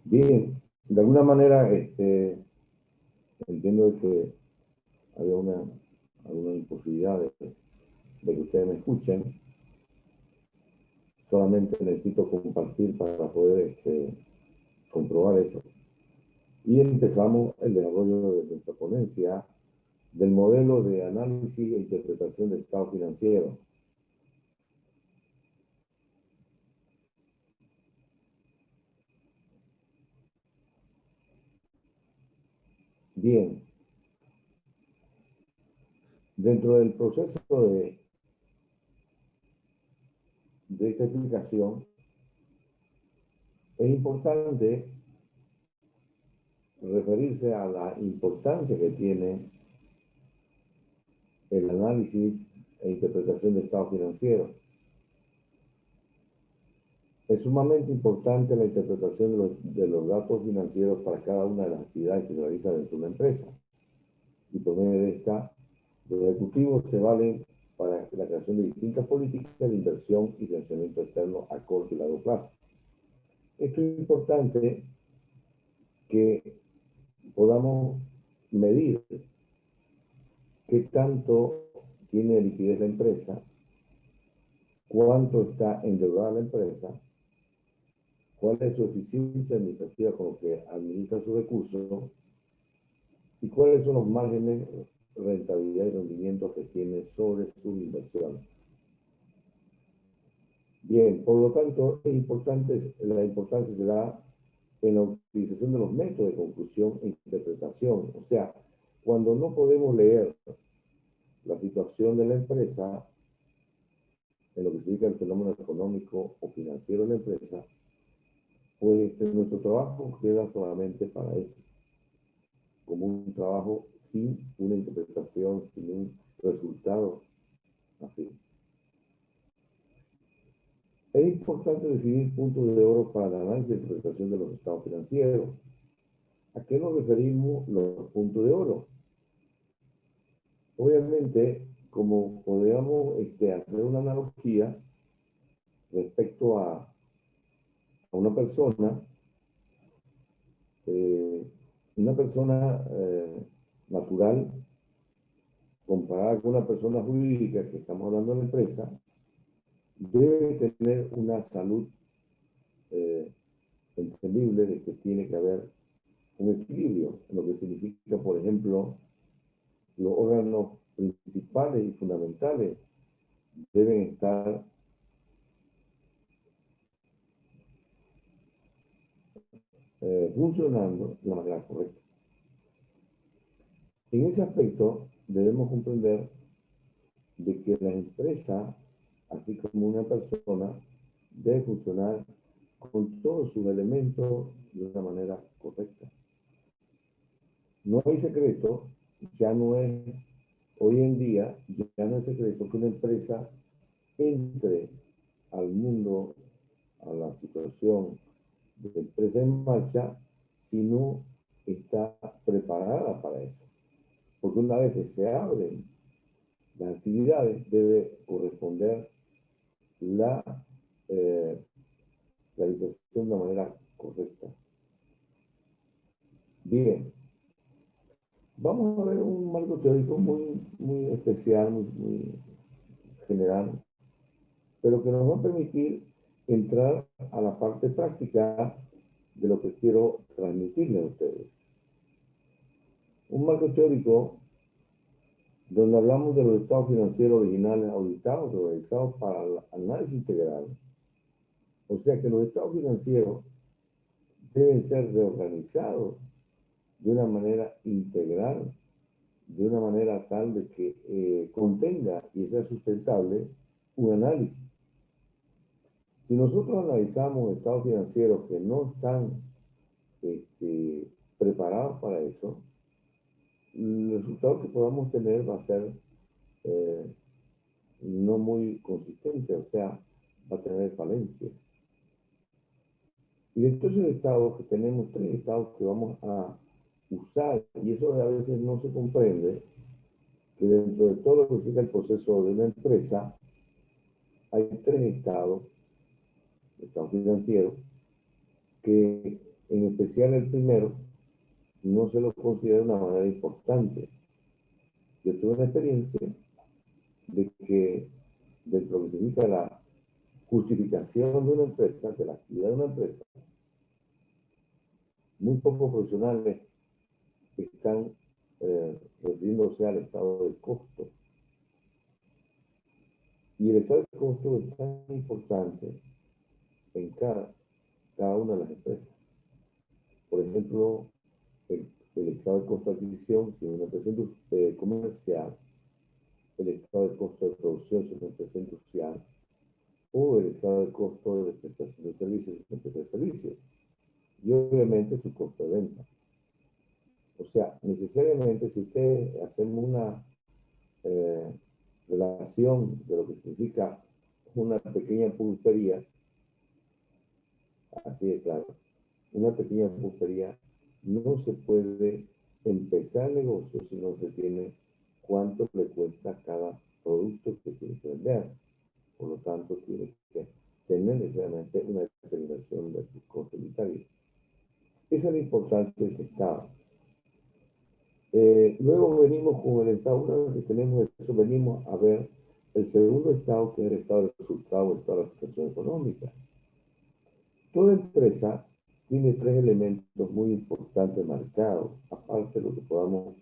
Bien, de alguna manera entiendo que había alguna imposibilidad de que ustedes me escuchen. Solamente necesito compartir para poder comprobar eso. Y empezamos el desarrollo de nuestra ponencia del modelo de análisis e interpretación del estado financiero. Bien, dentro del proceso de esta explicación, es importante referirse a la importancia que tiene el análisis e interpretación del estado financiero. Es sumamente importante la interpretación de los datos financieros para cada una de las actividades que se realizan dentro de una empresa. Y por medio de esta, los ejecutivos se valen para la creación de distintas políticas de inversión y financiamiento externo a corto y largo plazo. Esto es importante que podamos medir qué tanto tiene liquidez la empresa, cuánto está endeudada la empresa, cuál es su eficiencia administrativa con lo que administra sus recursos y cuáles son los márgenes de rentabilidad y rendimiento que tiene sobre sus inversiones. Bien, por lo tanto, la importancia se da en la utilización de los métodos de conclusión e interpretación. O sea, cuando no podemos leer la situación de la empresa, en lo que significa el fenómeno económico o financiero de la empresa, pues nuestro trabajo queda solamente para eso, como un trabajo sin una interpretación, sin un resultado. Así. Es importante definir puntos de oro para el análisis y interpretación de los estados financieros. ¿A qué nos referimos los puntos de oro? Obviamente, como podríamos hacer una analogía respecto a una persona natural comparada con una persona jurídica que estamos hablando de la empresa, debe tener una salud entendible de que tiene que haber un equilibrio, en lo que significa, por ejemplo, los órganos principales y fundamentales deben estar funcionando de la manera correcta. En ese aspecto debemos comprender de que la empresa, así como una persona, debe funcionar con todos sus elementos de una manera correcta. No hay secreto, ya no es, hoy en día, ya no es secreto que una empresa entre al mundo, a la situación de empresa en marcha, si no está preparada para eso. Porque una vez que se abren las actividades, debe corresponder la realización de una manera correcta. Bien, vamos a ver un marco teórico muy especial, muy general, pero que nos va a permitir entrar a la parte práctica de lo que quiero transmitirles a ustedes. Un marco teórico donde hablamos de los estados financieros originales auditados, realizados para el análisis integral. O sea que los estados financieros deben ser reorganizados de una manera integral, de una manera tal de que contenga y sea sustentable un análisis. Si nosotros analizamos estados financieros que no están preparados para eso, el resultado que podamos tener va a ser no muy consistente, o sea, va a tener falencia. Y de todos esos estados que tenemos, tres estados que vamos a usar, y eso a veces no se comprende, que dentro de todo lo que significa el proceso de una empresa, hay tres estados, estado financiero, que en especial el primero no se lo considera de una manera importante. Yo tuve una experiencia de que dentro de lo que significa la justificación de una empresa, de la actividad de una empresa, muy pocos profesionales están refiriéndose al estado de costo. Y el estado de costo es tan importante en cada una de las empresas. Por ejemplo, el estado de costo de adquisición, si es una empresa comercial, el estado de costo de producción, si es una empresa industrial, o el estado de costo de prestación de servicios, si es una empresa de servicios, y obviamente su costo de venta. O sea, necesariamente si ustedes hacemos una eh, relación de lo que significa una pequeña pulpería, así de claro, una pequeña pulpería no se puede empezar el negocio si no se tiene cuánto le cuesta cada producto que tiene que vender. Por lo tanto, tiene que tener necesariamente una determinación de su costo unitario. Esa es la importancia de este estado. Luego venimos con el estado, una vez que tenemos eso, venimos a ver el segundo estado, que es el estado de resultado, el estado de la situación económica. Toda empresa tiene tres elementos muy importantes marcados, aparte de lo que podamos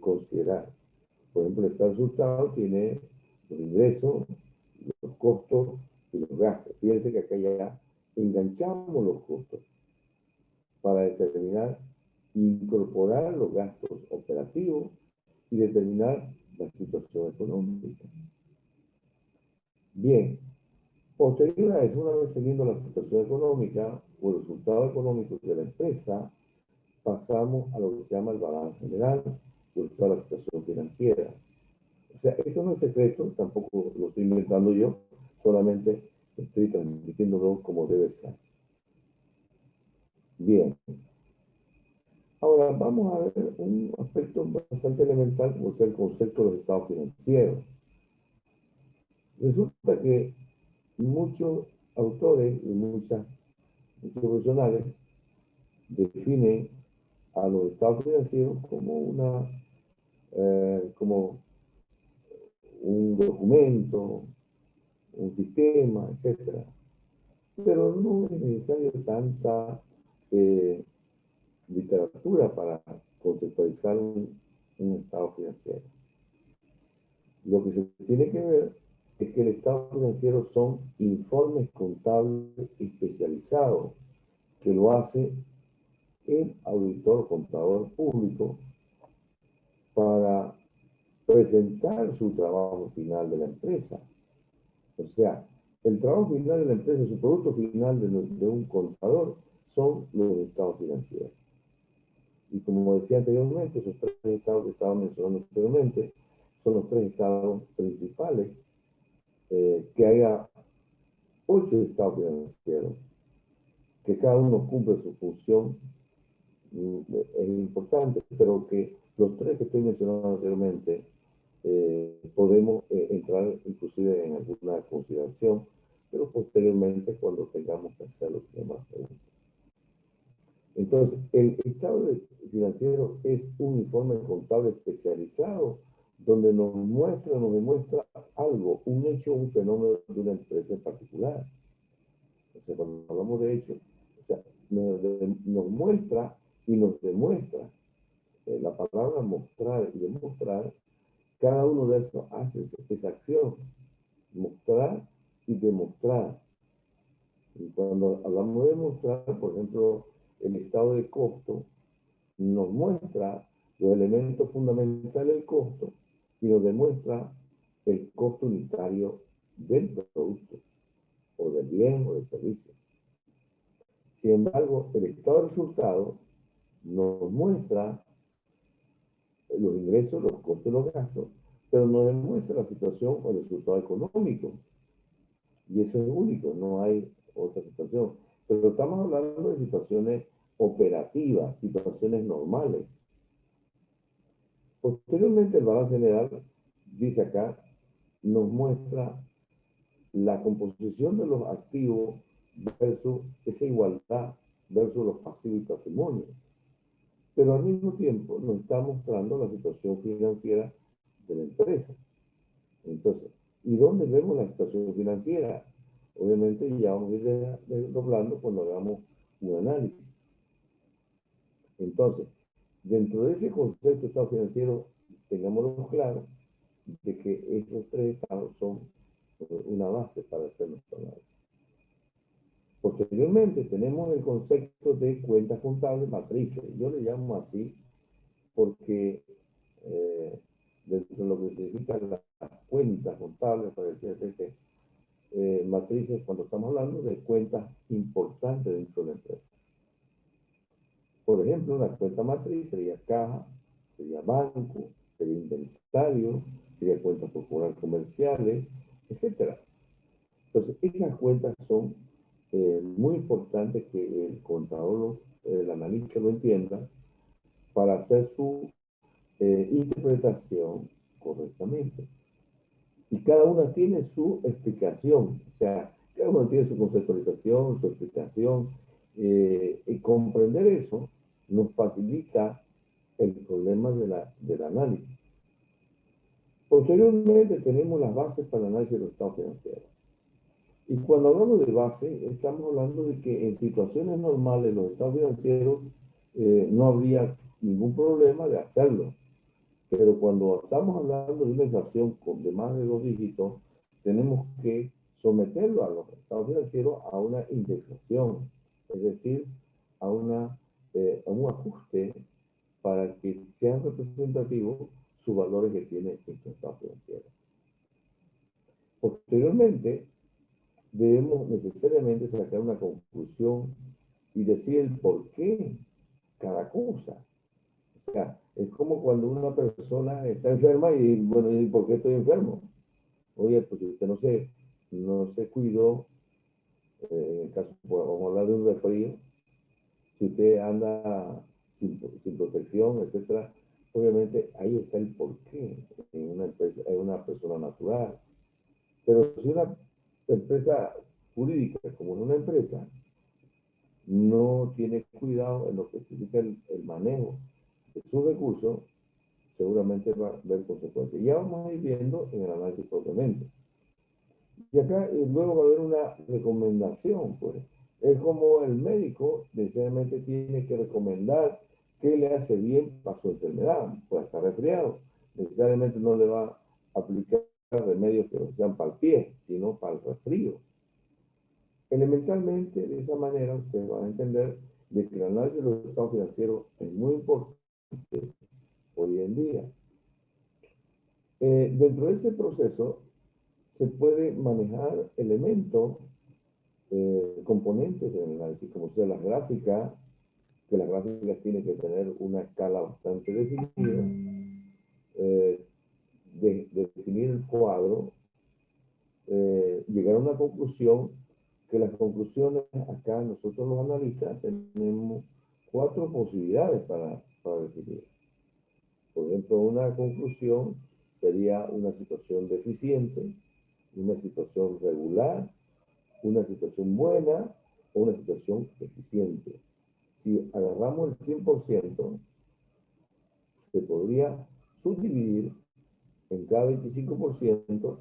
considerar. Por ejemplo, el estado de resultado tiene los ingresos, los costos y los gastos. Fíjense que acá ya enganchamos los costos para determinar e incorporar los gastos operativos y determinar la situación económica. Bien, posterior a eso, una vez teniendo la situación económica o el resultado económico de la empresa, pasamos a lo que se llama el balance general o toda la situación financiera. O sea, esto no es secreto, tampoco lo estoy inventando yo, solamente estoy transmitiéndolo como debe ser. Bien, ahora vamos a ver un aspecto bastante elemental como es el concepto de los estados financieros. Resulta que muchos autores y muchos profesionales definen a los estados financieros como un documento, un sistema, etcétera. Pero no es necesario tanta eh, literatura para conceptualizar un estado financiero. Lo que se tiene que ver es que el estado financiero son informes contables especializados que lo hace el auditor contador público para presentar su trabajo final de la empresa. O sea, el trabajo final de la empresa, su producto final de un contador son los estados financieros. Y como decía anteriormente, esos tres estados que estaba mencionando anteriormente son los tres estados principales, que haya 8 estados financieros, que cada uno cumple su función, es importante, pero que los tres que estoy mencionando anteriormente podemos entrar inclusive en alguna consideración, pero posteriormente cuando tengamos que hacer lo que llama preguntas. Entonces, el estado financiero es un informe contable especializado donde nos demuestra algo, un hecho, un fenómeno de una empresa en particular. O sea, cuando hablamos de hecho, o sea, nos muestra y nos demuestra. La palabra mostrar y demostrar, cada uno de esos hace esa acción, mostrar y demostrar. Y cuando hablamos de demostrar, por ejemplo, el estado de costo nos muestra los elementos fundamentales del costo y nos demuestra el costo unitario del producto o del bien o del servicio. Sin embargo, el estado de resultado nos muestra los ingresos, los costos y los gastos, pero no demuestra la situación o el resultado económico. Y eso es único, no hay otra situación. Pero estamos hablando de situaciones operativas, situaciones normales. Posteriormente, el balance general, dice acá, nos muestra la composición de los activos versus esa igualdad versus los pasivos y patrimonios. Pero al mismo tiempo nos está mostrando la situación financiera de la empresa. Entonces, ¿y dónde vemos la situación financiera? Obviamente ya vamos a ir desdoblando cuando hagamos un análisis. Entonces, dentro de ese concepto de estado financiero, tengámoslo claro, de que estos tres estados son una base para hacer nuestro análisis. Posteriormente tenemos el concepto de cuentas contables matrices. Yo le llamo así porque dentro de lo que significan las cuentas contables, parecía ser que matrices cuando estamos hablando de cuentas importantes dentro de la empresa. Por ejemplo, una cuenta matriz sería caja, sería banco, sería inventario, sería cuentas corporales comerciales, etc. Entonces, esas cuentas son muy importantes que el contador, el analista lo entienda para hacer su interpretación correctamente. Y cada una tiene su explicación, o sea, cada uno tiene su conceptualización, su explicación, y comprender eso nos facilita el problema del análisis. Posteriormente tenemos las bases para el análisis de los estados financieros. Y cuando hablamos de base, estamos hablando de que en situaciones normales los estados financieros no habría ningún problema de hacerlo. Pero cuando estamos hablando de una inflación de más de 2 dígitos, tenemos que someterlo a los estados financieros a una indexación, es decir, a un ajuste para que sean representativos sus valores que tiene estos estados financieros. Posteriormente, debemos necesariamente sacar una conclusión y decir el por qué cada cosa. O sea, es como cuando una persona está enferma y, bueno, ¿y por qué estoy enfermo? Oye, pues si usted no se cuidó, en el caso, vamos a hablar de un resfrío, si usted anda sin protección, etcétera, obviamente ahí está el porqué en una persona natural. Pero si una empresa jurídica, como en una empresa, no tiene cuidado en lo que significa el manejo de sus recursos, seguramente va a haber consecuencias. Ya vamos a ir viendo en el análisis propiamente. Y acá luego va a haber una recomendación, pues. Es como el médico necesariamente tiene que recomendar qué le hace bien para su enfermedad. Puede estar resfriado. Necesariamente no le va a aplicar remedios que no sean para el pie, sino para el resfrío. Elementalmente, de esa manera, ustedes van a entender de que el análisis de los estados financieros es muy importante hoy en día. Dentro de ese proceso se puede manejar elementos, componentes del análisis, como sea las gráficas, que las gráficas tienen que tener una escala bastante definida, definir el cuadro, llegar a una conclusión, que las conclusiones acá nosotros los analistas tenemos 4 posibilidades para definir. Por ejemplo, una conclusión sería una situación deficiente, una situación regular, una situación buena o una situación eficiente. Si agarramos el 100%, se podría subdividir en cada 25%.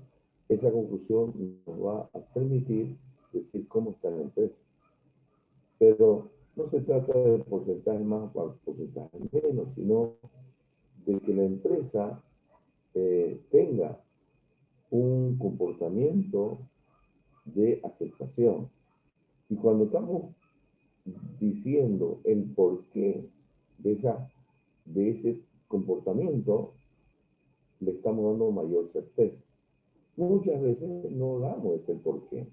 Esa conclusión nos va a permitir decir cómo está la empresa. Pero no se trata de porcentaje más o porcentaje menos, sino de que la empresa tenga un comportamiento de aceptación. Y cuando estamos diciendo el porqué de ese comportamiento, le estamos dando mayor certeza. Muchas veces no damos ese porqué.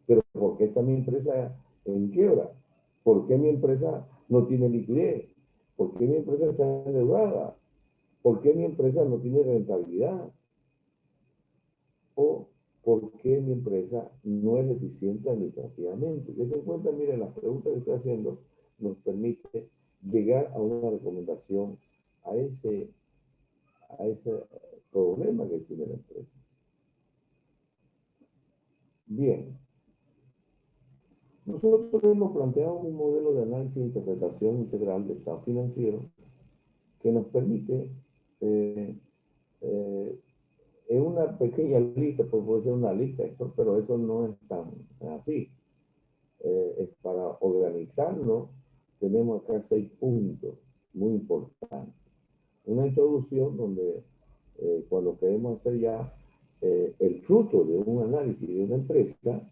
Pero ¿por qué está mi empresa en quiebra? ¿Por qué mi empresa no tiene liquidez? ¿Por qué mi empresa está endeudada? ¿Por qué mi empresa no tiene rentabilidad? O por qué mi empresa no es eficiente administrativamente. Que se encuentra, miren, las preguntas que estoy haciendo nos permite llegar a una recomendación a ese problema que tiene la empresa. Bien, nosotros hemos planteado un modelo de análisis e interpretación integral de estado financiero que nos permite, eh, en una pequeña lista, pues puede ser una lista, Héctor, pero eso no es tan así. Es para organizarnos, tenemos acá 6 puntos muy importantes. Una introducción donde cuando queremos hacer ya el fruto de un análisis de una empresa,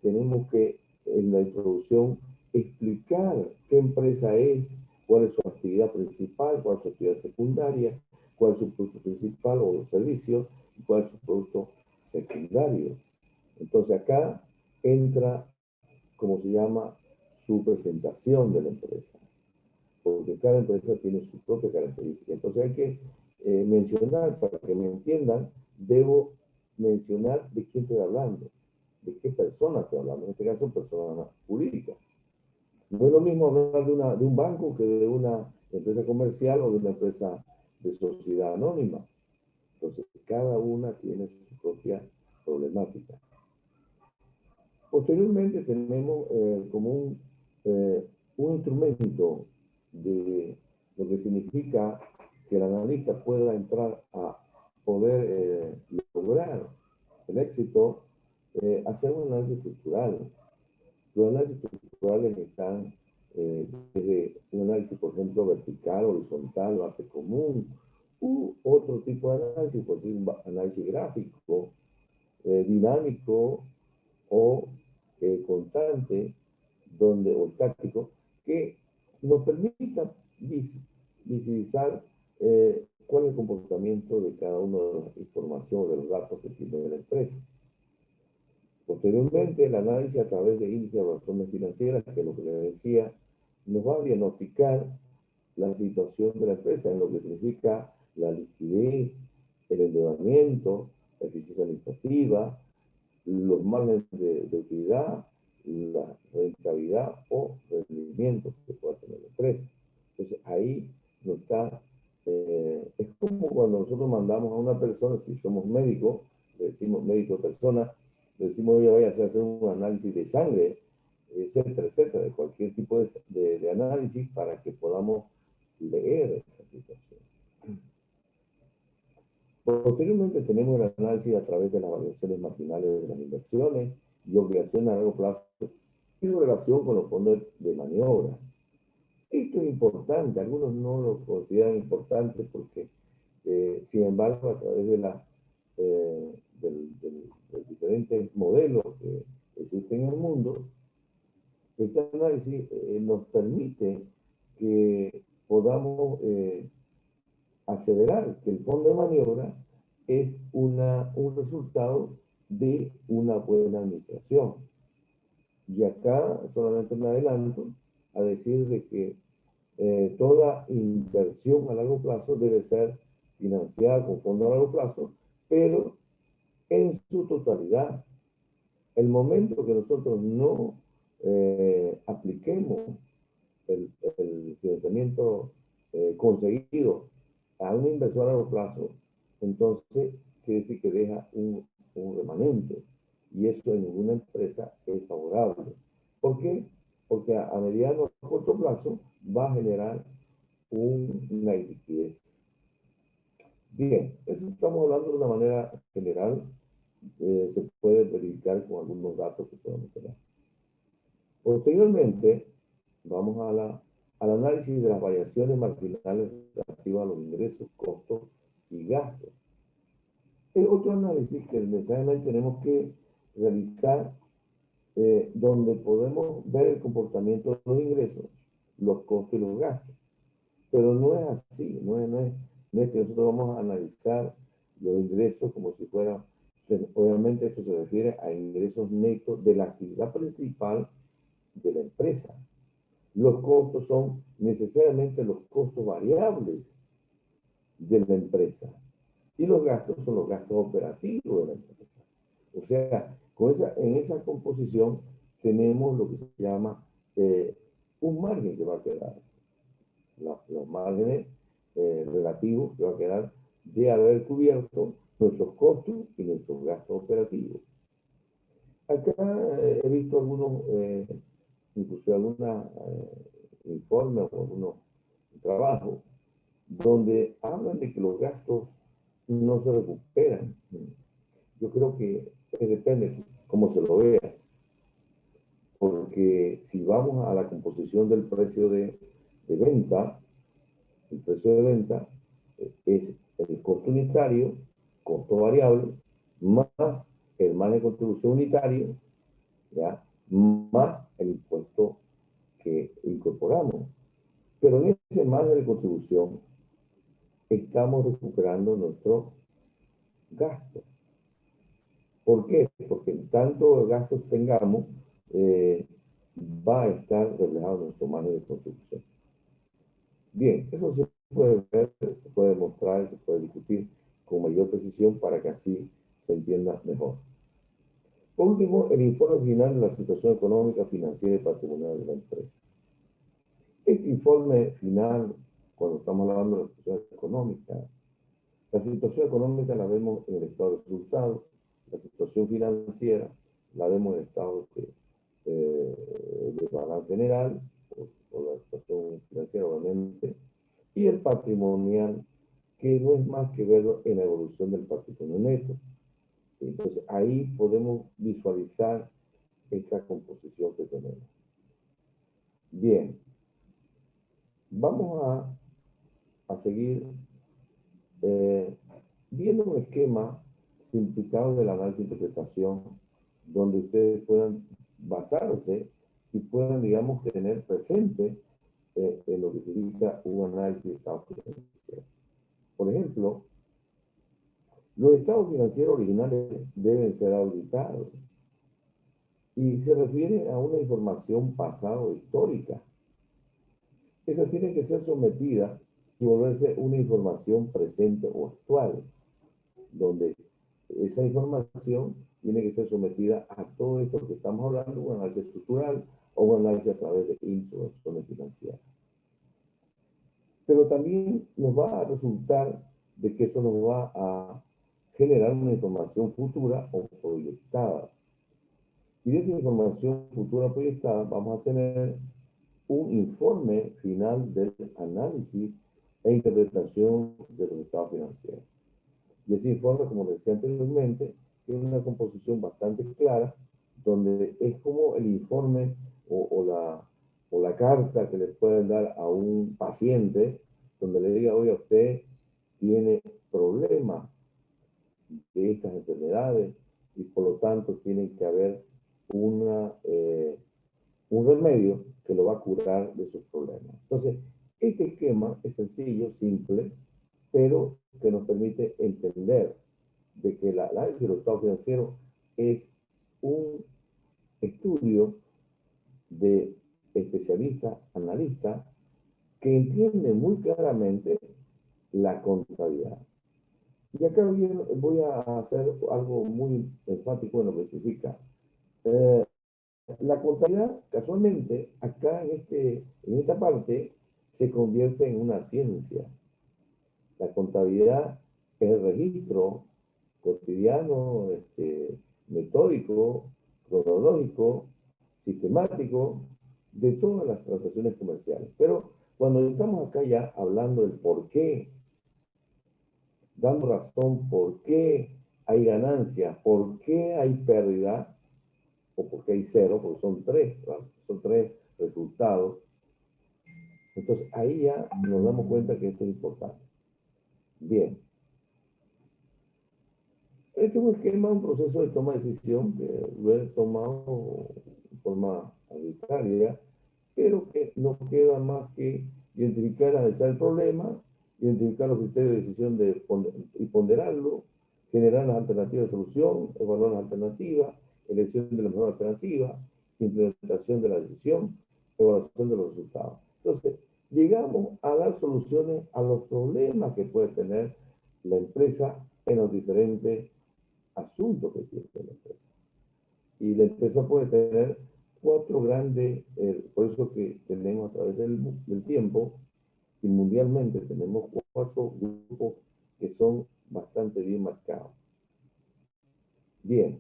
tenemos que en la introducción explicar qué empresa es, cuál es su actividad principal, cuál es su actividad secundaria, cuál es su producto principal o los servicios, y cuál es su producto secundario. Entonces acá entra, como se llama, su presentación de la empresa, porque cada empresa tiene su propia característica. Entonces hay que mencionar, para que me entiendan, debo mencionar de quién estoy hablando, de qué persona estoy hablando, en este caso persona jurídica. No es lo mismo hablar de un banco que de una empresa comercial o de una empresa de sociedad anónima. Entonces, cada una tiene su propia problemática. Posteriormente tenemos como un instrumento de lo que significa que el analista pueda entrar a poder lograr el éxito, hacer un análisis estructural. Los análisis estructurales están desde un análisis, por ejemplo, vertical, horizontal, base común, u otro tipo de análisis, por decir, un análisis gráfico, dinámico o constante, donde, o táctico, que nos permita visibilizar cuál es el comportamiento de cada una de las informaciones, de los datos que tiene la empresa. Posteriormente, el análisis a través de índices de evaluaciones financieras, que es lo que les decía, nos va a diagnosticar la situación de la empresa en lo que significa la liquidez, el endeudamiento, la eficiencia administrativa, los márgenes de utilidad, la rentabilidad o rendimiento que pueda tener la empresa. Entonces ahí no está, es como cuando nosotros mandamos a una persona, si somos médicos, le decimos médico de persona, le decimos, oye, vaya a hacer un análisis de sangre, etcétera, etcétera, de cualquier tipo de análisis para que podamos leer esa situación. Posteriormente tenemos el análisis a través de las variaciones marginales de las inversiones y obligaciones a largo plazo y su relación con los fondos de maniobra. Esto es importante, algunos no lo consideran importante porque, sin embargo, a través de los diferentes modelos que existen en el mundo, este análisis nos permite que podamos aseverar que el fondo de maniobra es un resultado de una buena administración. Y acá solamente me adelanto a decir de que toda inversión a largo plazo debe ser financiada con fondo a largo plazo, pero en su totalidad. El momento que nosotros no apliquemos el financiamiento conseguido a una inversión a largo plazo, entonces quiere decir que deja un remanente. Y eso en ninguna empresa es favorable. ¿Por qué? Porque a mediano o corto plazo va a generar una liquidez. Bien, eso estamos hablando de una manera general. Se puede verificar con algunos datos que podemos tener. Posteriormente, vamos al análisis de las variaciones marginales relativas a los ingresos, costos y gastos. Es otro análisis que necesariamente tenemos que realizar, donde podemos ver el comportamiento de los ingresos, los costos y los gastos. Pero no es así, no es que nosotros vamos a analizar los ingresos como si fuera, obviamente esto se refiere a ingresos netos de la actividad principal de la empresa. Los costos son necesariamente los costos variables de la empresa. Y los gastos son los gastos operativos de la empresa. O sea, en esa composición tenemos lo que se llama un margen que va a quedar. Los márgenes relativos que va a quedar de haber cubierto nuestros costos y nuestros gastos operativos. Acá he visto algunos, incluso algunos informes o algunos trabajos donde hablan de que los gastos no se recuperan. Yo creo que depende cómo se lo vea, porque si vamos a la composición del precio de venta, el precio de venta es el costo unitario, costo variable, más el margen de contribución unitario, ¿ya? Más el impuesto que incorporamos. Pero en ese margen de contribución estamos recuperando nuestro gasto. ¿Por qué? Porque tanto gastos tengamos, va a estar reflejado en nuestro margen de contribución. Bien, eso se puede ver, se puede mostrar, se puede discutir con mayor precisión para que así se entienda mejor. Por último, el informe final de la situación económica, financiera y patrimonial de la empresa. Este informe final, cuando estamos hablando de la situación económica la vemos en el estado de resultados, la situación financiera la vemos en el estado de balance general, o la situación financiera obviamente, y el patrimonial, que no es más que verlo en la evolución del patrimonio neto. Entonces ahí podemos visualizar esta composición que tenemos. Bien, vamos a seguir viendo un esquema simplificado del análisis de interpretación, donde ustedes puedan basarse y puedan, digamos, tener presente en lo que significa un análisis de estado financiero. Por ejemplo, los estados financieros originales deben ser auditados y se refiere a una información pasada o histórica. Esa tiene que ser sometida y volverse una información presente o actual, donde esa información tiene que ser sometida a todo esto que estamos hablando, un análisis estructural o un análisis a través de instrucciones financieras. Pero también nos va a resultar de que eso nos va a generar una información futura o proyectada. Y de esa información futura proyectada vamos a tener un informe final del análisis e interpretación de los estados financieros. Y ese informe, como decía anteriormente, tiene una composición bastante clara, donde es como el informe o la carta que le pueden dar a un paciente, donde le diga, oye, usted tiene problemas de estas enfermedades y por lo tanto tiene que haber un remedio que lo va a curar de sus problemas. Entonces, este esquema es sencillo, simple, pero que nos permite entender de que el análisis de los estados financieros es un estudio de especialistas, analistas, que entienden muy claramente la contabilidad. Y acá voy a hacer algo muy enfático en lo que significa. La contabilidad, casualmente, acá en esta parte, se convierte en una ciencia. La contabilidad es el registro cotidiano, metódico, cronológico, sistemático de todas las transacciones comerciales. Pero cuando estamos acá ya hablando del por qué, dando razón por qué hay ganancia, por qué hay pérdida, o por qué hay cero, porque son tres resultados. Entonces ahí ya nos damos cuenta que esto es importante. Bien. Este es un esquema, un proceso de toma de decisión que lo he tomado de forma arbitraria, pero que no queda más que identificar, analizar el problema, identificar los criterios de decisión y ponderarlo, generar las alternativas de solución, evaluar las alternativas, elección de la mejor alternativa, implementación de la decisión, evaluación de los resultados. Entonces, llegamos a dar soluciones a los problemas que puede tener la empresa en los diferentes asunto que tiene la empresa. Y la empresa puede tener cuatro grandes, por eso que tenemos a través del tiempo y mundialmente tenemos cuatro grupos que son bastante bien marcados. Bien,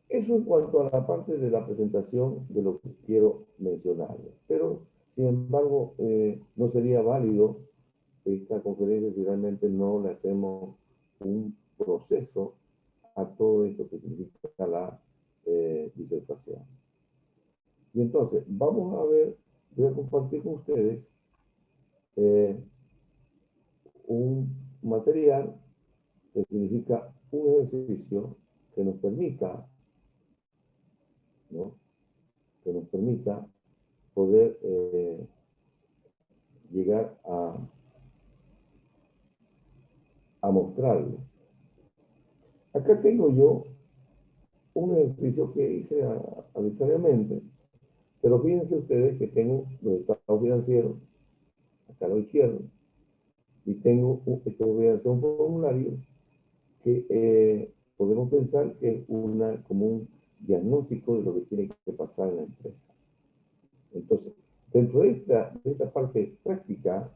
eso en cuanto a la parte de la presentación de lo que quiero mencionarles. Pero, sin embargo, no sería válido esta conferencia si realmente no le hacemos un proceso a todo esto que significa la disertación. Y entonces, vamos a ver, voy a compartir con ustedes un material que significa un ejercicio que nos permita, ¿no? Que nos permita poder llegar a mostrarles. Acá tengo yo un ejercicio que hice arbitrariamente, pero fíjense ustedes que tengo los estados financieros acá a la izquierda y tengo, voy a hacer un formulario que podemos pensar que es como un diagnóstico de lo que tiene que pasar en la empresa. Entonces, dentro de esta parte práctica,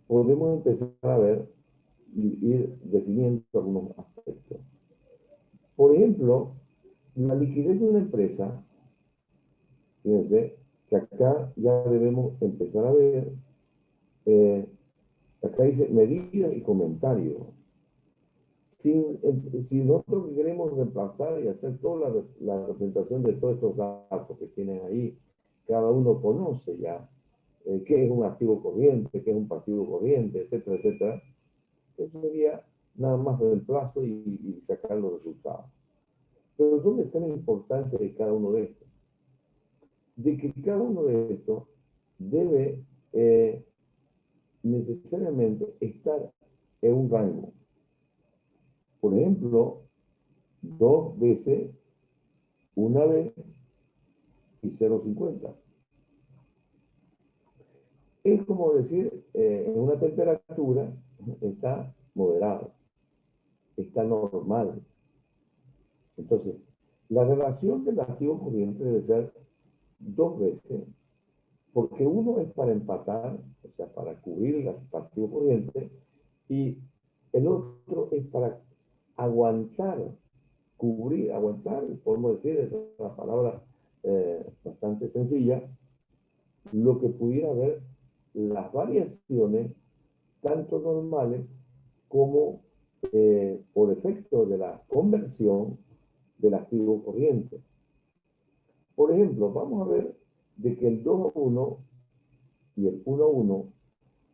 podemos empezar a ver y ir definiendo algunos aspectos. Por ejemplo, la liquidez de una empresa, fíjense que acá ya debemos empezar a ver, acá dice medidas y comentarios. Si nosotros queremos reemplazar y hacer toda la representación de todos estos datos que tienen ahí, cada uno conoce ya qué es un activo corriente, qué es un pasivo corriente, etcétera, etcétera. Eso sería nada más reemplazo y sacar los resultados. Pero ¿dónde está la importancia de cada uno de estos? De que cada uno de estos debe necesariamente estar en un rango. Por ejemplo, 2 veces, 1 vez y 0,50. Es como decir, en una temperatura está moderado, está normal. Entonces, la relación del activo corriente debe ser 2 veces, porque uno es para empatar, o sea, para cubrir el pasivo corriente, y el otro es para aguantar, cubrir, aguantar, podemos decir, es una palabra bastante sencilla, lo que pudiera haber las variaciones, tanto normales como por efecto de la conversión del activo corriente. Por ejemplo, vamos a ver de que el 2 a 1 y el 1 a 1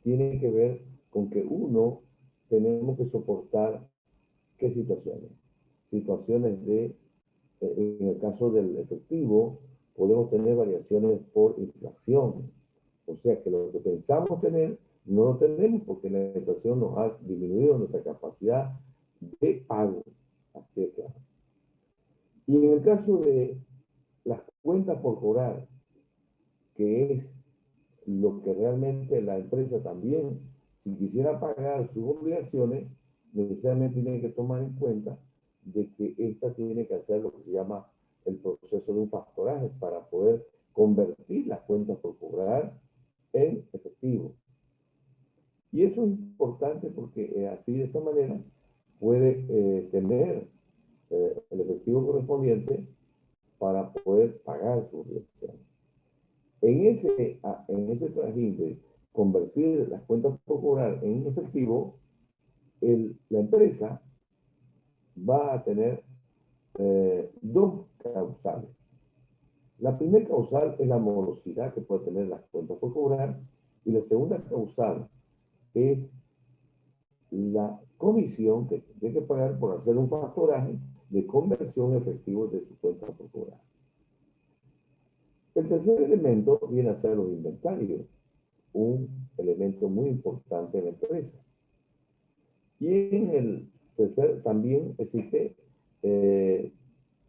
tienen que ver con que uno tenemos que soportar qué situaciones. Situaciones de, en el caso del efectivo, podemos tener variaciones por inflación. O sea que lo que pensamos tener, no lo tenemos porque la inflación nos ha disminuido nuestra capacidad de pago. Así es claro. Y en el caso de las cuentas por cobrar, que es lo que realmente la empresa también, si quisiera pagar sus obligaciones, necesariamente tiene que tomar en cuenta de que esta tiene que hacer lo que se llama el proceso de un factoraje para poder convertir las cuentas por cobrar en efectivo. Y eso es importante porque así de esa manera puede tener el efectivo correspondiente para poder pagar su obligación. En ese trajín de convertir las cuentas por cobrar en efectivo, la empresa va a tener dos causales. La primera causal es la morosidad que puede tener las cuentas por cobrar y la segunda causal es la comisión que tiene que pagar por hacer un factoraje de conversión efectiva de su cuenta por cobrar. El tercer elemento viene a ser los inventarios, un elemento muy importante en la empresa. Y en el tercer también existe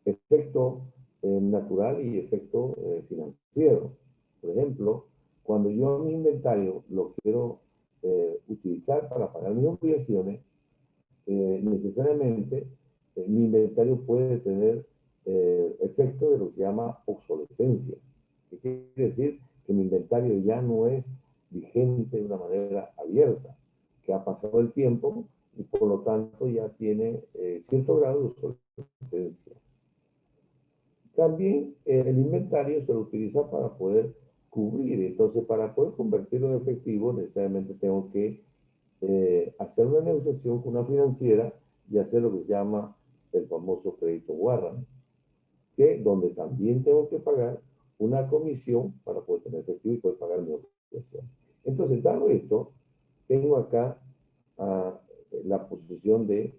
efecto natural y efecto financiero. Por ejemplo, cuando yo mi inventario lo quiero utilizar para pagar mis obligaciones, necesariamente mi inventario puede tener efecto de lo que se llama obsolescencia. ¿Qué quiere decir? Que mi inventario ya no es vigente de una manera abierta, que ha pasado el tiempo y por lo tanto ya tiene cierto grado de obsolescencia. También el inventario se lo utiliza para poder cubrir. Entonces, para poder convertirlo en efectivo, necesariamente tengo que hacer una negociación con una financiera y hacer lo que se llama el famoso crédito warrant, que donde también tengo que pagar una comisión para poder tener efectivo y poder pagar mi obligación. Entonces, dado esto, tengo acá uh, la posición de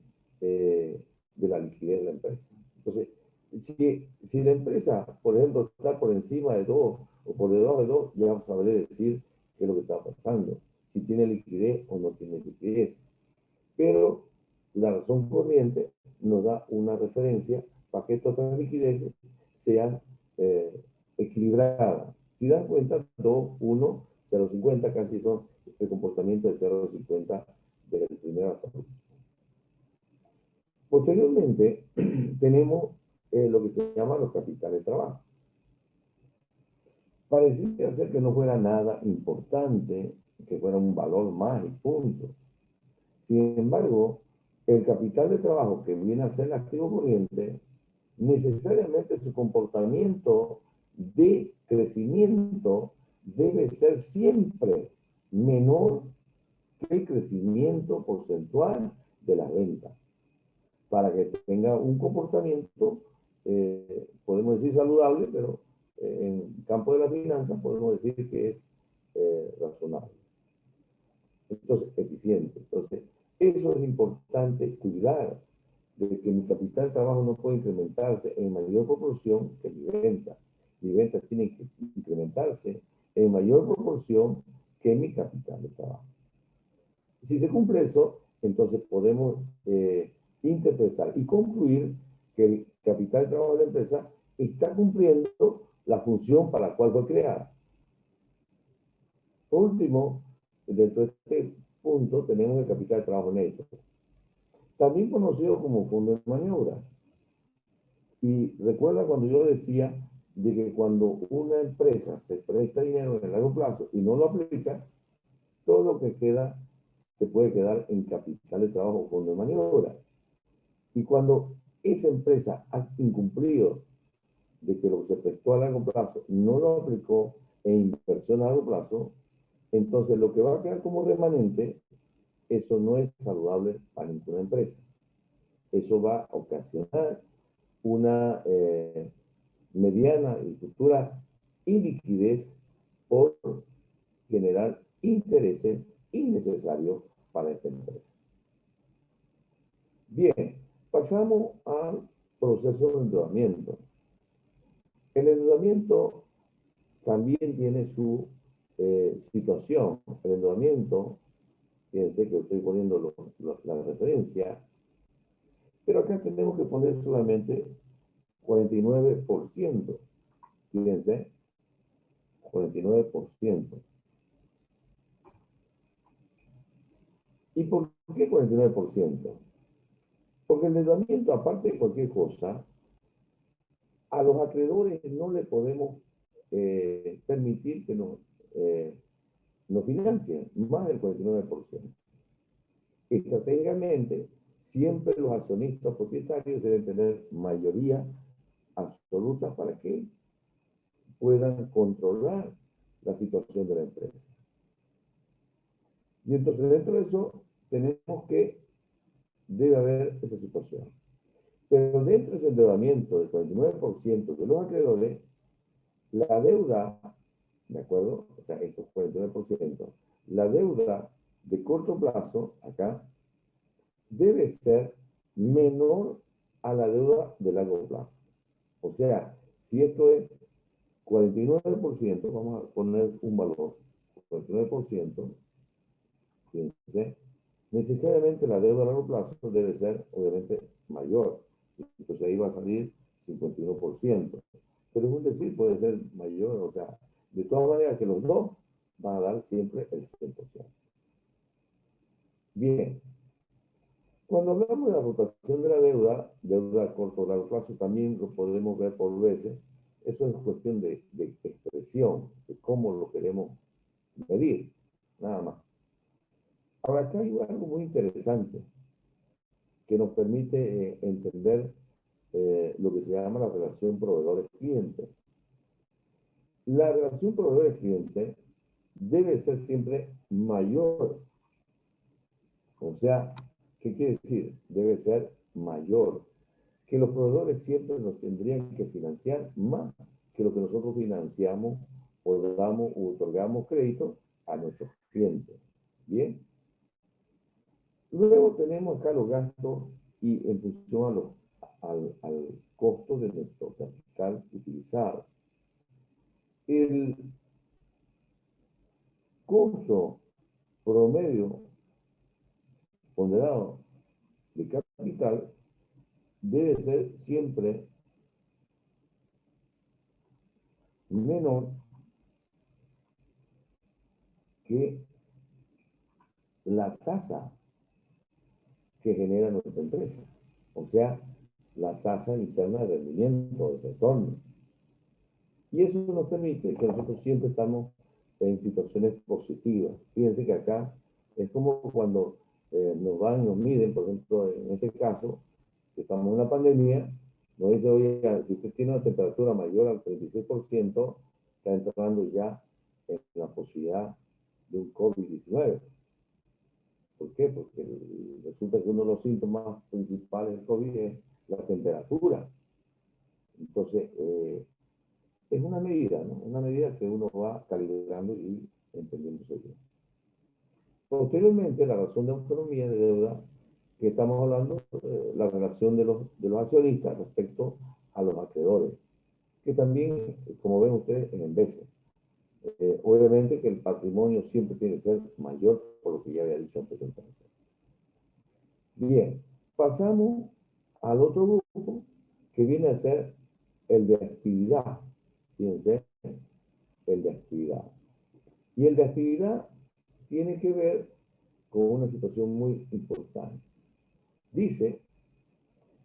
la liquidez de la empresa. Entonces, si la empresa, por ejemplo, está por encima de 2 o por debajo de 2, ya sabré decir qué es lo que está pasando, si tiene liquidez o no tiene liquidez. Pero la razón corriente nos da una referencia para que estas otras liquideces sean equilibradas. Si dan cuenta, 2, 1, 0,50 casi son el comportamiento de 0,50 del primer alfabeto. Posteriormente, tenemos lo que se llama los capitales de trabajo. Parecía ser que no fuera nada importante, que fuera un valor más y punto. Sin embargo, el capital de trabajo que viene a ser el activo corriente, necesariamente su comportamiento de crecimiento debe ser siempre menor que el crecimiento porcentual de las ventas, para que tenga un comportamiento, podemos decir saludable, pero en el campo de las finanzas podemos decir que es razonable. Entonces, eficiente. Entonces, eso es importante cuidar de que mi capital de trabajo no puede incrementarse en mayor proporción que mi venta. Mi venta tiene que incrementarse en mayor proporción que mi capital de trabajo. Si se cumple eso, entonces podemos interpretar y concluir que el capital de trabajo de la empresa está cumpliendo la función para la cual fue creada. Por último, dentro de este punto tenemos el capital de trabajo neto, también conocido como fondo de maniobra. Y recuerda cuando yo decía de que cuando una empresa se presta dinero en el largo plazo y no lo aplica, todo lo que queda se puede quedar en capital de trabajo o fondo de maniobra. Y cuando esa empresa ha incumplido de que lo que se prestó a largo plazo no lo aplicó en inversión a largo plazo, entonces lo que va a quedar como remanente, eso no es saludable para ninguna empresa. Eso va a ocasionar una mediana y futura iliquidez por generar intereses innecesarios para esta empresa. Bien, pasamos al proceso de endeudamiento. El endeudamiento también tiene su situación. El endeudamiento, fíjense que estoy poniendo la referencia, pero acá tenemos que poner solamente 49%. Fíjense, 49%. ¿Y por qué 49%? Porque el endeudamiento, aparte de cualquier cosa, a los acreedores no le podemos permitir que nos financien más del 49%. Estratégicamente, siempre los accionistas propietarios deben tener mayoría absoluta para que puedan controlar la situación de la empresa. Y entonces dentro de eso tenemos que debe haber esa situación. Pero dentro de ese endeudamiento del 49% de los acreedores, la deuda, ¿de acuerdo? O sea, estos 49%, la deuda de corto plazo, acá, debe ser menor a la deuda de largo plazo. O sea, si esto es 49%, vamos a poner un valor, 49%, fíjense, necesariamente la deuda a largo plazo debe ser, obviamente, mayor. Entonces ahí va a salir 51%. Pero es un decir, puede ser mayor, o sea, de todas maneras que los dos van a dar siempre el 100%. Bien, Cuando hablamos de la rotación de la deuda a corto o largo plazo, también lo podemos ver por veces. Eso es cuestión de expresión, de cómo lo queremos medir, nada más. Ahora, acá hay algo muy interesante que nos permite entender lo que se llama la relación proveedores-clientes. La relación proveedores-clientes debe ser siempre mayor. O sea, ¿qué quiere decir? Debe ser mayor. Que los proveedores siempre nos tendrían que financiar más que lo que nosotros financiamos o damos o otorgamos crédito a nuestros clientes. Bien. Luego tenemos acá los gastos y en función al costo de nuestro capital utilizado. El costo promedio ponderado de capital debe ser siempre menor que la tasa que genera nuestra empresa. O sea, la tasa interna de rendimiento, de retorno. Y eso nos permite que nosotros siempre estamos en situaciones positivas. Fíjense que acá es como cuando nos van, nos miden, por ejemplo, en este caso, que estamos en una pandemia, nos dice, oye, si usted tiene una temperatura mayor al 36%, está entrando ya en la posibilidad de un COVID-19. ¿Por qué? Porque resulta que uno de los síntomas principales del COVID es la temperatura. Entonces, es una medida, ¿no? Una medida que uno va calibrando y entendiendo eso bien. Posteriormente, la razón de autonomía de deuda, que estamos hablando, la relación de los accionistas respecto a los acreedores, que también, como ven ustedes, en veces. Obviamente que el patrimonio siempre tiene que ser mayor, por lo que ya había dicho anteriormente. Bien, pasamos al otro grupo, que viene a ser el de actividad. Fíjense, el de actividad. Y el de actividad tiene que ver con una situación muy importante. Dice,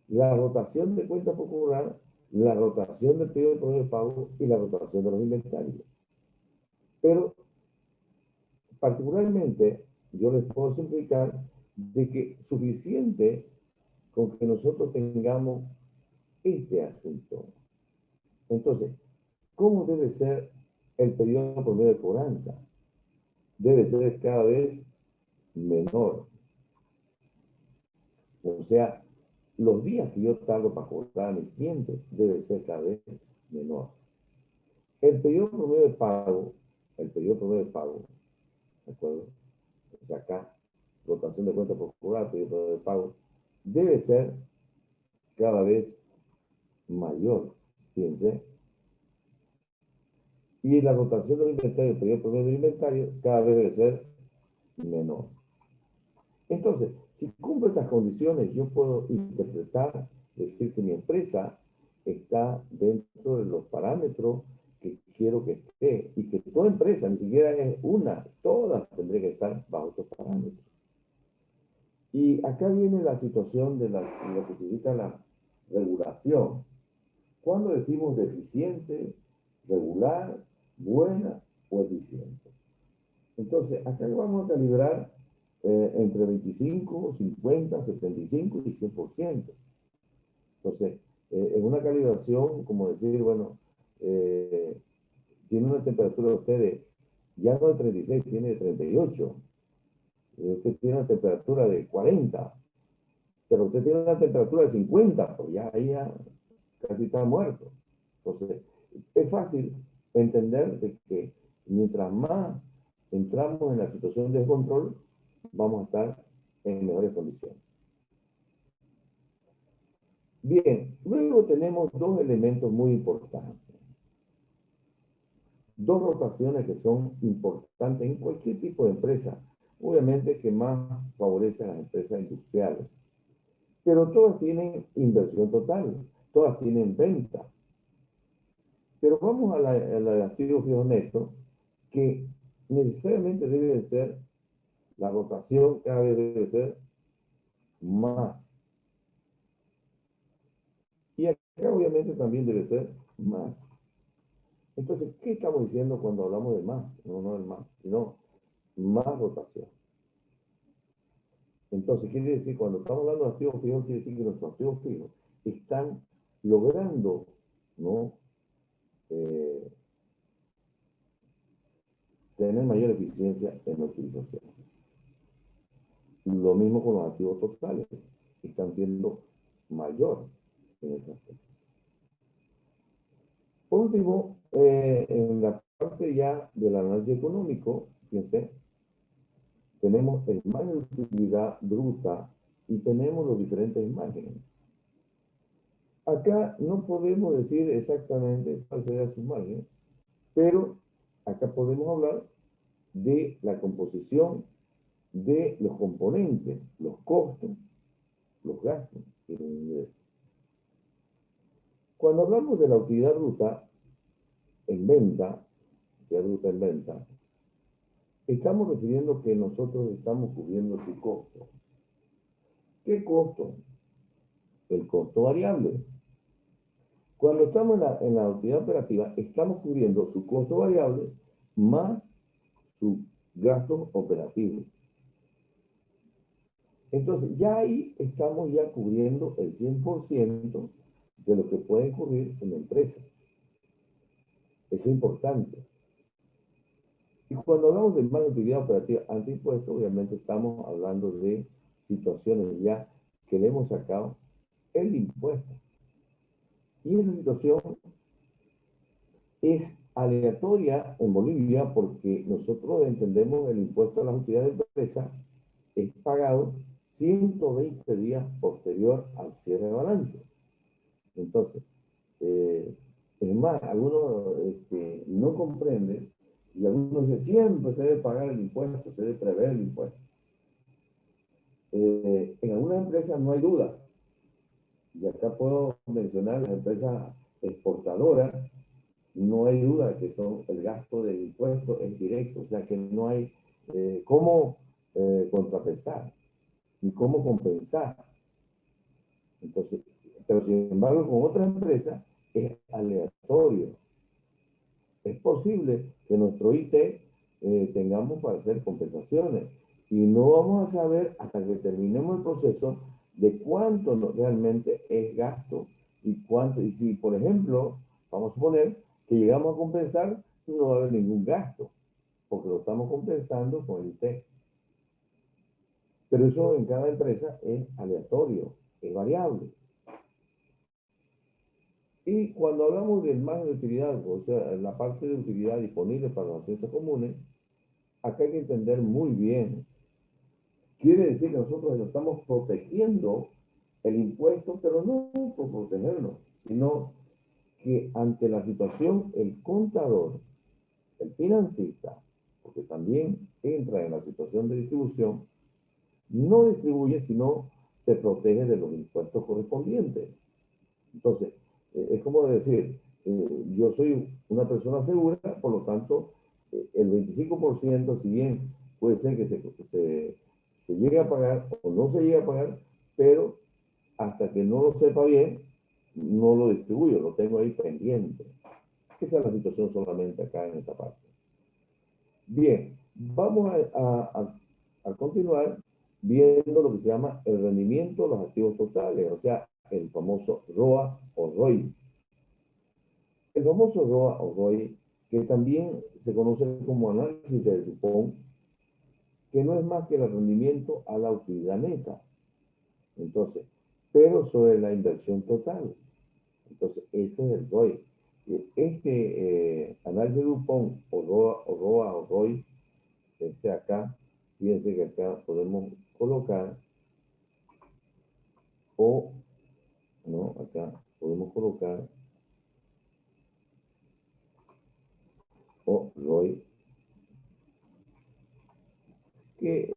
la rotación de cuenta por cobrar, la rotación del periodo de promedio de pago y la rotación de los inventarios. Pero, particularmente, yo les puedo simplificar de que suficiente con que nosotros tengamos este asunto. Entonces, ¿cómo debe ser el periodo promedio de cobranza? Debe ser cada vez menor. O sea, los días que yo tardo para cobrar a mis clientes debe ser cada vez menor. El periodo promedio de pago, ¿de acuerdo? O sea, acá, rotación de cuentas por cobrar, periodo promedio de pago, debe ser cada vez mayor, fíjense. Y la rotación del inventario, el periodo promedio del inventario, cada vez debe ser menor. Entonces, si cumplo estas condiciones, yo puedo interpretar, decir que mi empresa está dentro de los parámetros que quiero que esté y que toda empresa, ni siquiera es una, todas tendrían que estar bajo estos parámetros. Y acá viene la situación de lo que significa la regulación. ¿Cuándo decimos deficiente, regular, buena o eficiente? Entonces, acá vamos a calibrar entre 25, 50, 75 y 100%. Entonces, en una calibración, como decir, bueno, tiene una temperatura de ustedes, ya no de 36, tiene de 38. Usted tiene una temperatura de 40, pero usted tiene una temperatura de 50, pues ya ahí ya casi está muerto. Entonces, es fácil entender de que mientras más entramos en la situación de descontrol, vamos a estar en mejores condiciones. Bien, luego tenemos dos elementos muy importantes. Dos rotaciones que son importantes en cualquier tipo de empresa. Obviamente que más favorecen a las empresas industriales. Pero todas tienen inversión total, todas tienen venta. Pero vamos a la de activos fijos netos, que necesariamente debe ser, la rotación cada vez debe ser más. Y acá obviamente también debe ser más. Entonces, ¿qué estamos diciendo cuando hablamos de más? No, no el más, sino más rotación. Entonces, quiere decir, cuando estamos hablando de activos fijos, quiere decir que nuestros activos fijos están logrando, ¿no? Eh, tener mayor eficiencia en la utilización. Lo mismo con los activos totales, están siendo mayor en ese aspecto. Por último, en la parte ya del análisis económico, fíjense, tenemos el margen de utilidad bruta y tenemos los diferentes márgenes. Acá no podemos decir exactamente cuál sería su margen, pero acá podemos hablar de la composición de los componentes, los costos, los gastos y los ingresos. Cuando hablamos de la utilidad bruta en venta, utilidad bruta en venta, estamos refiriendo que nosotros estamos cubriendo su costo. ¿Qué costo? El costo variable. Cuando estamos en la utilidad operativa, estamos cubriendo su costo variable más su gasto operativo. Entonces, ya ahí estamos ya cubriendo el 100% de lo que puede ocurrir en la empresa. Eso es importante. Y cuando hablamos de más utilidad operativa ante impuestos, obviamente estamos hablando de situaciones ya que le hemos sacado el impuesto. Y esa situación es aleatoria en Bolivia porque nosotros entendemos el impuesto a las utilidades de empresa es pagado 120 días posterior al cierre de balance. Entonces, es más, algunos no comprenden y algunos dicen siempre se debe pagar el impuesto, se debe prever el impuesto. En algunas empresas no hay duda. Y acá puedo mencionar las empresas exportadoras, no hay duda de que son, el gasto del impuesto es directo, o sea que no hay cómo contrapesar ni cómo compensar. Entonces, pero sin embargo, con otras empresas es aleatorio. Es posible que nuestro IT tengamos para hacer compensaciones y no vamos a saber hasta que terminemos el proceso de cuánto realmente es gasto y cuánto, y si por ejemplo, vamos a suponer que llegamos a compensar, no va a haber ningún gasto, porque lo estamos compensando con el IT. Pero eso en cada empresa es aleatorio, es variable. Y cuando hablamos del margen de utilidad, o sea, la parte de utilidad disponible para los accionistas comunes, acá hay que entender muy bien. Quiere decir que nosotros estamos protegiendo el impuesto, pero no por protegernos, sino que ante la situación, el contador, el financista, porque también entra en la situación de distribución, no distribuye, sino se protege de los impuestos correspondientes. Entonces, es como decir, yo soy una persona segura, por lo tanto, el 25%, si bien puede ser que se llegue a pagar o no se llegue a pagar, pero hasta que no lo sepa bien, no lo distribuyo, lo tengo ahí pendiente. Esa es la situación solamente acá en esta parte. Bien, vamos a continuar viendo lo que se llama el rendimiento de los activos totales, o sea, el famoso ROA o ROI. El famoso ROA o ROI, que también se conoce como análisis de Dupont, que no es más que el rendimiento a la utilidad neta. Entonces, pero sobre la inversión total. Entonces, ese es el ROI. Este análisis de Dupont o ROA o ROI, acá, fíjense que acá podemos colocar o, no, acá podemos colocar o ROI, que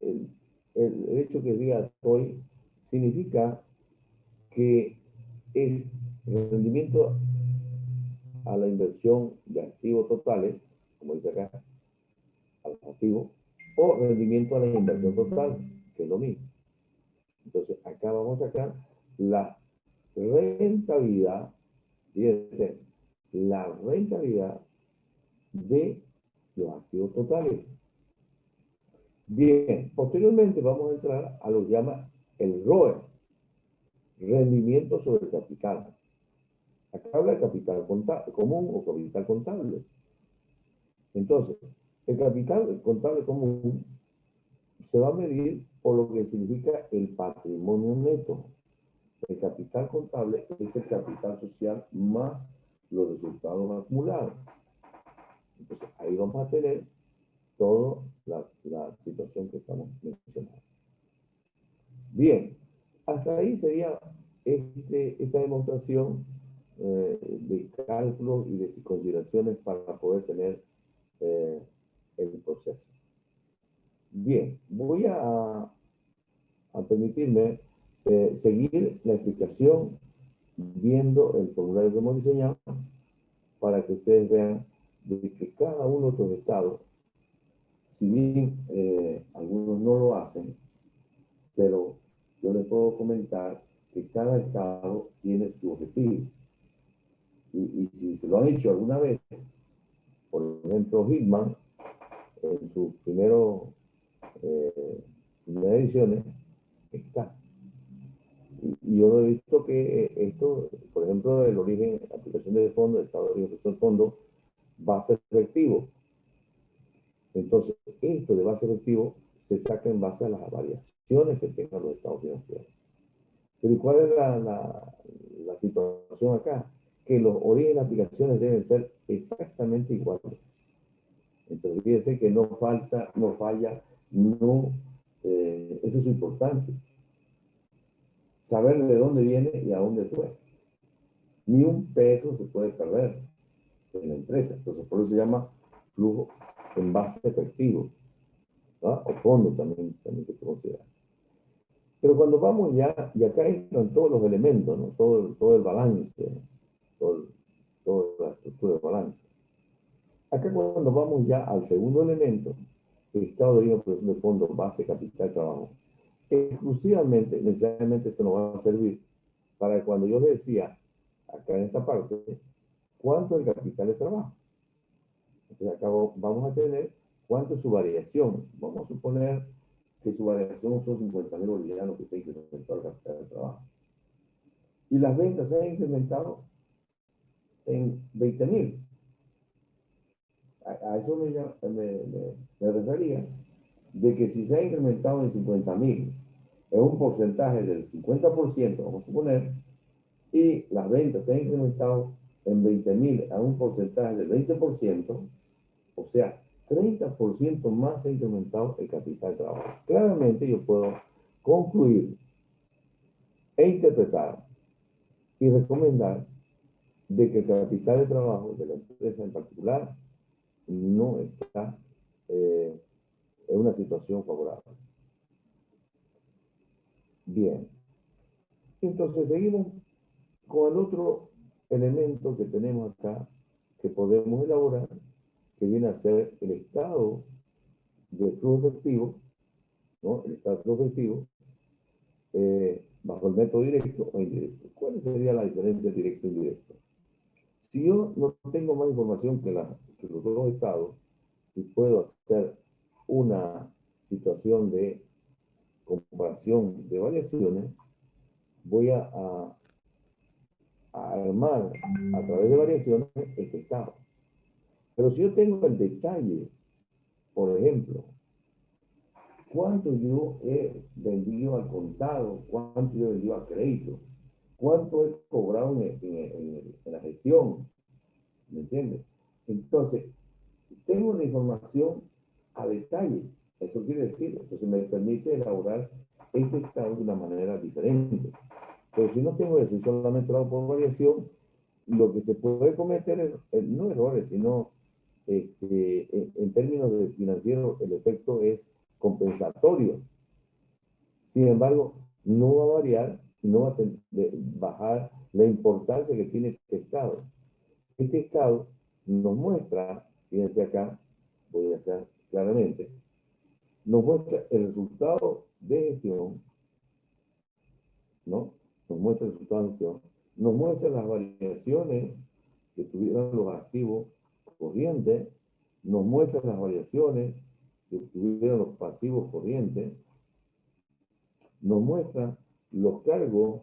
el hecho que diga ROI significa que es rendimiento a la inversión de activos totales, como dice acá, a los activos, o rendimiento a la inversión total, que es lo mismo. Entonces, acá vamos a sacar la rentabilidad, fíjense, la rentabilidad de los activos totales. Bien, posteriormente vamos a entrar a lo que llama el ROE, rendimiento sobre el capital. Acá habla de capital común o capital contable. Entonces, el capital contable común se va a medir por lo que significa el patrimonio neto. El capital contable es el capital social más los resultados acumulados. Entonces, ahí vamos a tener toda la situación que estamos mencionando. Bien, hasta ahí sería esta demostración de cálculos y de consideraciones para poder tener el proceso. Bien, voy a permitirme seguir la explicación viendo el formulario que hemos diseñado para que ustedes vean de que cada uno de los estados, si bien algunos no lo hacen, pero yo les puedo comentar que cada estado tiene su objetivo. Y si se lo han hecho alguna vez, por ejemplo, Hitman, en sus primeras ediciones, está. Y yo he visto que esto, por ejemplo, el origen, la aplicación de fondo, el estado de origen del fondo, va a ser efectivo. Entonces, esto de base efectivo se saca en base a las variaciones que tengan los estados financieros. Pero ¿y cuál es la situación acá? Que los orígenes de las aplicaciones deben ser exactamente iguales. Entonces, fíjense que no falta, no falla, no, esa es su importancia. Saber de dónde viene y a dónde fue. Ni un peso se puede perder en la empresa. Entonces, por eso se llama flujo en base efectivo, ¿no? O fondo también se considera. Pero cuando vamos ya, y acá entran todos los elementos, ¿no? Todo el balance, toda la estructura del balance. Acá cuando vamos ya al segundo elemento, el estado de origen, operación de fondo, base, capital, trabajo, exclusivamente, necesariamente esto nos va a servir para cuando yo le decía, acá en esta parte, cuánto es el capital de trabajo. Entonces acá vamos a tener cuánto es su variación. Vamos a suponer que su variación son 50.000 bolivianos que se incrementó el capital de trabajo. Y las ventas se han incrementado en 20.000. A eso me refería, de que si se ha incrementado en 50.000, es un porcentaje del 50%, vamos a suponer, y las ventas se han incrementado en 20.000 a un porcentaje del 20%, o sea, 30% más se ha incrementado el capital de trabajo. Claramente yo puedo concluir e interpretar y recomendar de que el capital de trabajo de la empresa en particular no está en una situación favorable. Bien, entonces seguimos con el otro elemento que tenemos acá, que podemos elaborar, que viene a ser el estado de flujo efectivo, ¿no? El estado de flujo efectivo, bajo el método directo o indirecto. ¿Cuál sería la diferencia directo e indirecto? Si yo no tengo más información que los dos estados y puedo hacer una situación de comparación de variaciones, voy a armar a través de variaciones este estado. Pero si yo tengo el detalle, por ejemplo, cuánto yo he vendido al contado, cuánto yo he vendido a crédito, cuánto he cobrado en la gestión, ¿me entiendes? Entonces, tengo la información a detalle. Eso quiere decir, entonces me permite elaborar este estado de una manera diferente. Pero si no tengo eso y solamente lo hago por variación, lo que se puede cometer es no errores, sino en términos de financiero, el efecto es compensatorio. Sin embargo, no va a variar, no va a bajar la importancia que tiene este estado. Este estado nos muestra, fíjense acá, voy a hacer claramente, nos muestra el resultado de gestión ¿no? Nos muestra el resultado de gestión, nos muestra las variaciones que tuvieron los activos corrientes, nos muestra las variaciones que tuvieron los pasivos corrientes, nos muestra los cargos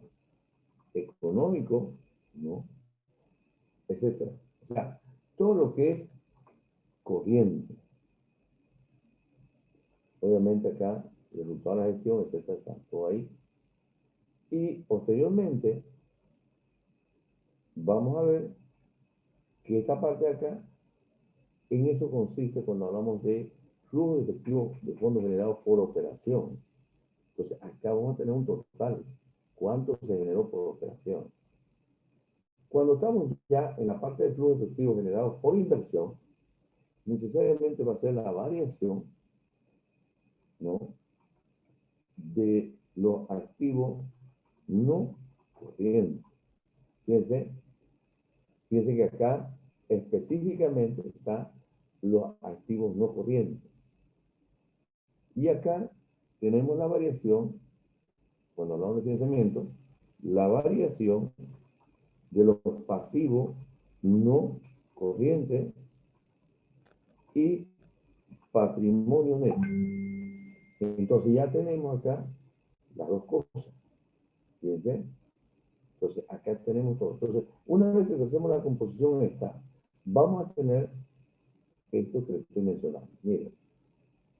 económicos, ¿no? Etcétera. O sea, todo lo que es corriente. Obviamente acá, el resultado de la gestión, etcétera, está todo ahí. Y posteriormente, vamos a ver que esta parte de acá, en eso consiste cuando hablamos de flujo de efectivo de fondos generados por operación. Entonces, acá vamos a tener un total. ¿Cuánto se generó por operación? Cuando estamos ya en la parte de flujo de efectivo generado por inversión, necesariamente va a ser la variación, ¿no?, de los activos no corrientes. Fíjense, fíjense que acá específicamente están los activos no corrientes. Y acá tenemos la variación, cuando hablamos de financiamiento, la variación de los pasivos no corrientes y patrimonio neto. Entonces ya tenemos acá las dos cosas. Fíjense. Entonces acá tenemos todo. Entonces, una vez que hacemos la composición esta, vamos a tener esto que estoy mencionando. Miren,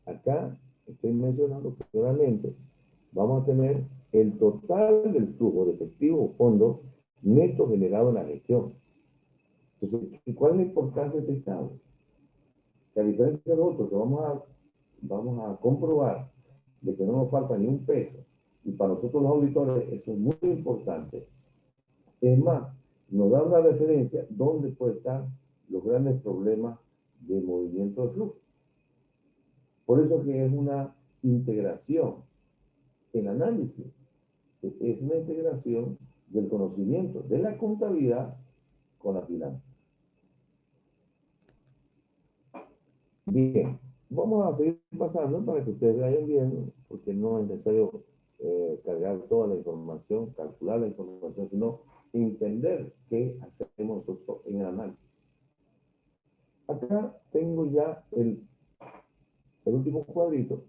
acá estoy mencionando claramente, vamos a tener el total del flujo de efectivo o fondo neto generado en la gestión. Entonces, ¿cuál es la importancia de este estado? Que a diferencia de los otros que vamos a comprobar de que no nos falta ni un peso, y para nosotros los auditores eso es muy importante. Es más, nos da una referencia donde pueden estar los grandes problemas de movimiento de flujo. Por eso que es una integración. El análisis es una integración del conocimiento de la contabilidad con la finanza. Bien, vamos a seguir pasando para que ustedes vayan viendo, porque no es necesario cargar toda la información, calcular la información, sino entender qué hacemos nosotros en el análisis. Acá tengo ya el último cuadrito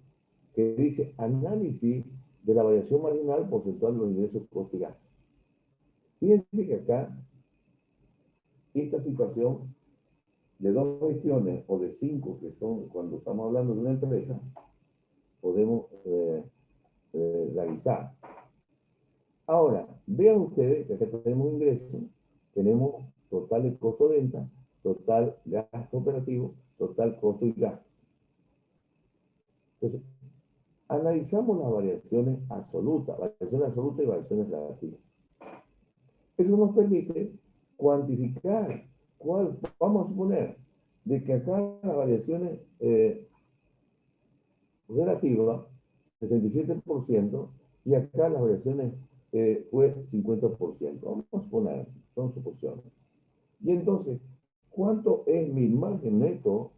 que dice análisis de la variación marginal porcentual de los ingresos, costos y gastos. Fíjense que acá esta situación de dos gestiones o de cinco, que son cuando estamos hablando de una empresa, podemos realizar. Ahora, vean ustedes que acá tenemos ingresos, tenemos total de costo de venta, total gasto operativo, total costo y gasto. Entonces, analizamos las variaciones absolutas y variaciones relativas. Eso nos permite cuantificar cuál, vamos a suponer, de que acá las variaciones relativas, 67%, y acá las variaciones fue 50%. Vamos a suponer, son suposiciones. Y entonces, ¿cuánto es mi margen neto,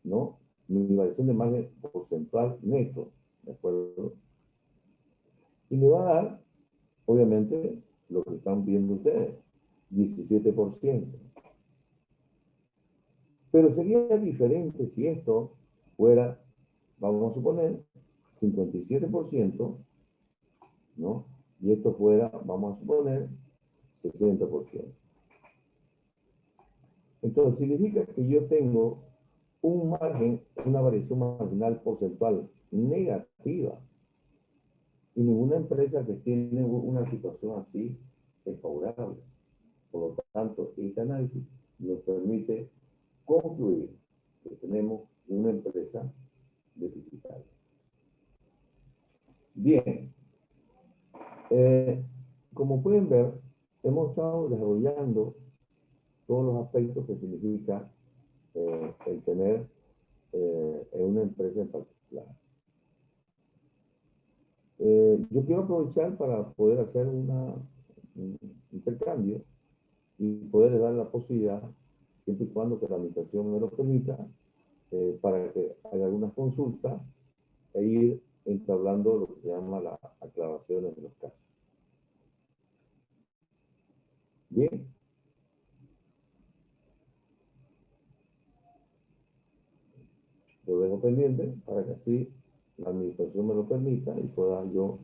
no? Mi variación de margen porcentual neto, ¿de acuerdo? Y me va a dar, obviamente, lo que están viendo ustedes, 17%. Pero sería diferente si esto fuera, vamos a suponer, 57%, ¿no? Y esto fuera, vamos a suponer, 60%. Entonces, significa que yo tengo un margen, una variación marginal porcentual negativa. Y ninguna empresa que tiene una situación así es favorable. Por lo tanto, este análisis nos permite concluir que tenemos una empresa deficitaria. Bien, como pueden ver, hemos estado desarrollando todos los aspectos que significa el tener en una empresa en particular. Yo quiero aprovechar para poder hacer un intercambio y poder dar la posibilidad, siempre y cuando que la administración me lo permita, para que haga algunas consultas e ir entablando lo que se llama las aclaraciones de los casos. Bien, lo dejo pendiente para que así la administración me lo permita y pueda yo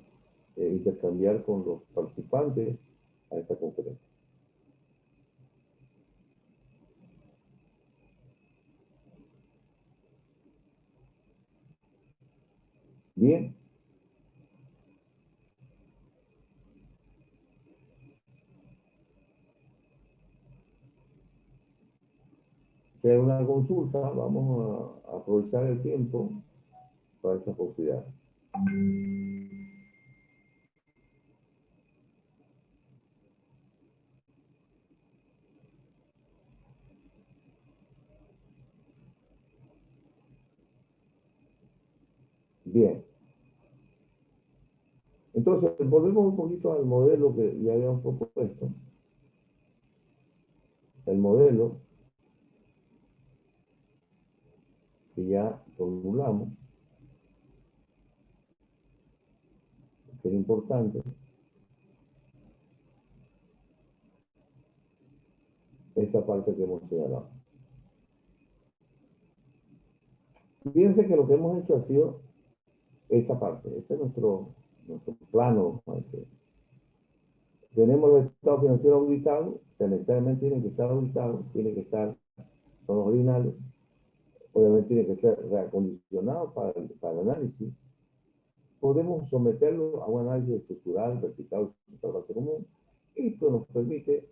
intercambiar con los participantes a esta conferencia. Bien, si hay una consulta, vamos a aprovechar el tiempo para esta posibilidad. Bien, entonces volvemos un poquito al modelo que ya habíamos propuesto. El modelo que ya formulamos, que es importante, esta parte que hemos señalado. Fíjense que lo que hemos hecho ha sido esta parte. Este es nuestro plano, vamos a decir. Tenemos los estados financieros auditados, o sea, necesariamente tienen que estar auditados, tienen que estar, son los originales, obviamente tienen que ser reacondicionados para el análisis. Podemos someterlo a un análisis estructural, vertical, horizontal, base común. Esto nos permite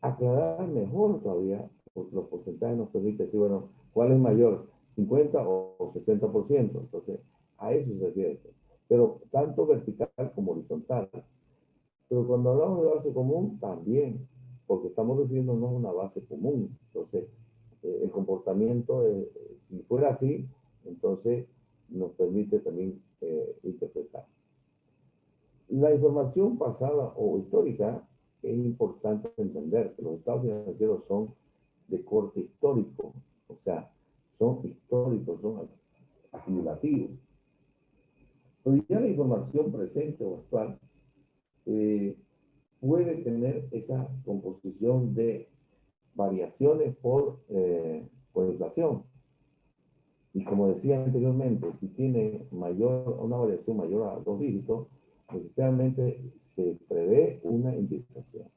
aclarar mejor todavía, porque los porcentajes nos permiten decir, bueno, ¿cuál es mayor? ¿50 o 60%? Entonces, a eso se refiere esto. Pero tanto vertical como horizontal. Pero cuando hablamos de base común, también, porque estamos refiriéndonos a una base común. Entonces, el comportamiento, si fuera así, entonces nos permite también interpretar. La información pasada o histórica es importante entender que los estados financieros son de corte histórico, o sea, son históricos, son acumulativos. Pero ya la información presente o actual eh, puede tener esa composición de variaciones por inflación. Y como decía anteriormente, si tiene una variación mayor a 2 dígitos, necesariamente se prevé una indexación.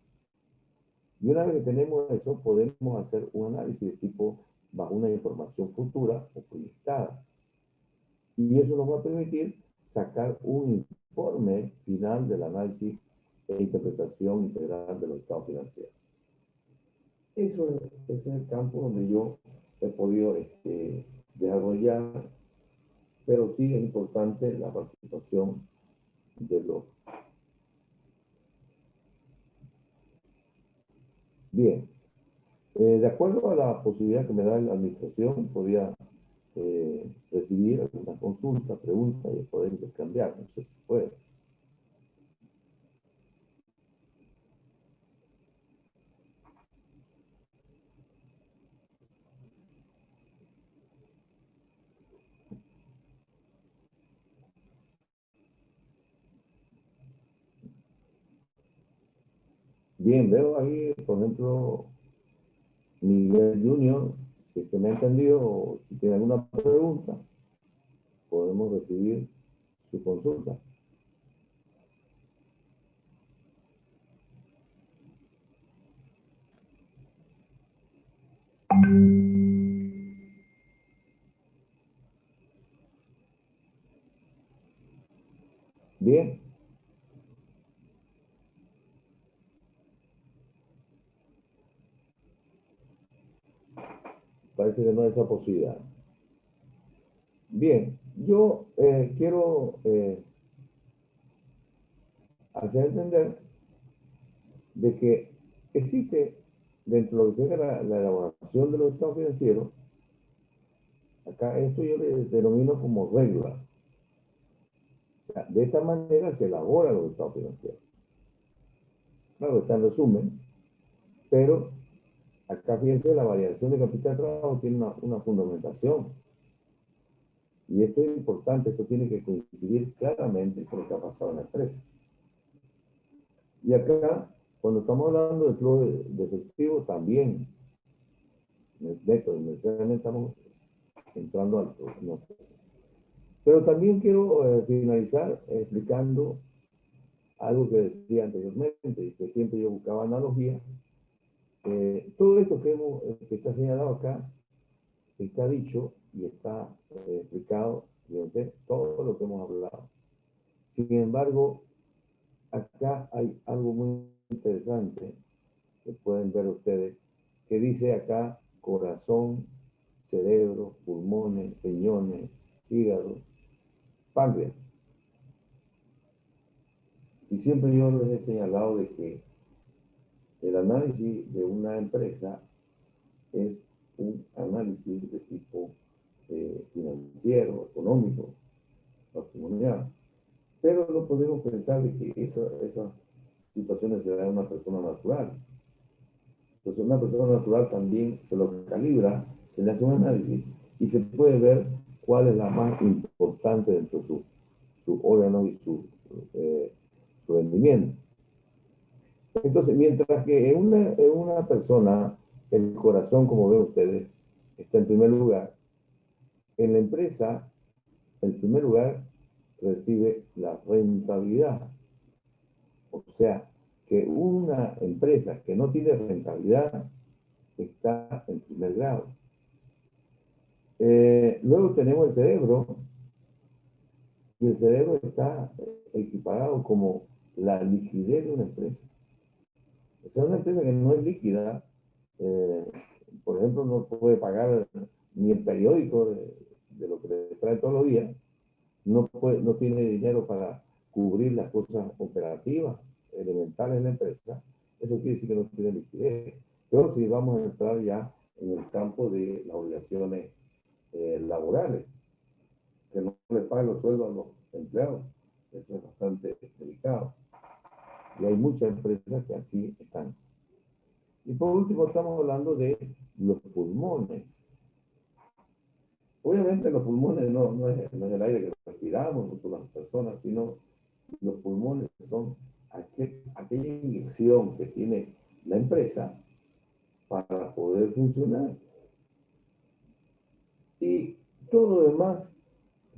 Y una vez que tenemos eso, podemos hacer un análisis de tipo bajo una información futura o proyectada. Y eso nos va a permitir sacar un informe final del análisis e interpretación integral de los estados financieros. Ese es el campo donde yo he podido desarrollar, pero sí es importante la participación de los. Bien, de acuerdo a la posibilidad que me da la administración, podría recibir alguna consulta, pregunta y poder intercambiar. No sé si puede. Bien, veo ahí, por ejemplo, Miguel Junior, si es que me ha entendido o si tiene alguna pregunta, podemos recibir su consulta. Bien, parece que no hay esa posibilidad. Bien, yo quiero hacer entender de que existe dentro de lo que se llama la elaboración de los estados financieros, acá esto yo le denomino como regla. O sea, de esta manera se elaboran los estados financieros. Claro, está en resumen, pero acá fíjense, la variación de capital de trabajo tiene una fundamentación. Y esto es importante, esto tiene que coincidir claramente con lo que ha pasado en la empresa. Y acá Cuando estamos hablando de flujo de efectivo, también, neto, necesariamente estamos entrando al flujo. No. Pero también quiero finalizar explicando algo que decía anteriormente y que siempre yo buscaba analogía. Todo esto que está señalado acá está dicho y está explicado, fíjense, todo lo que hemos hablado. Sin embargo, acá hay algo muy interesante que pueden ver ustedes, que dice acá corazón, cerebro, pulmones, riñones, hígado, páncreas. Y siempre yo les he señalado de que el análisis de una empresa es un análisis de tipo financiero, económico, patrimonial. Pero no podemos pensar de que esas situaciones se dan a una persona natural. Entonces, una persona natural también se lo calibra, se le hace un análisis y se puede ver cuál es la más importante dentro de su órgano y su rendimiento. Entonces, mientras que en una persona, el corazón, como ven ustedes, está en primer lugar, en la empresa, en primer lugar, recibe la rentabilidad. O sea, que una empresa que no tiene rentabilidad está en primer grado. Luego tenemos el cerebro, y el cerebro está equiparado como la liquidez de una empresa. O sea, una empresa que no es líquida, eh, por ejemplo, no puede pagar ni el periódico de lo que le trae todos los días, no tiene dinero para cubrir las cosas operativas elementales de la empresa, eso quiere decir que no tiene liquidez. Pero si vamos a entrar ya en el campo de las obligaciones laborales, que no le paguen los sueldos a los empleados, eso es bastante delicado. Y hay muchas empresas que así están. Y por último, estamos hablando de los pulmones. Obviamente los pulmones no es el aire que respiramos nosotros las personas, sino los pulmones son aquella inyección que tiene la empresa para poder funcionar. Y todo lo demás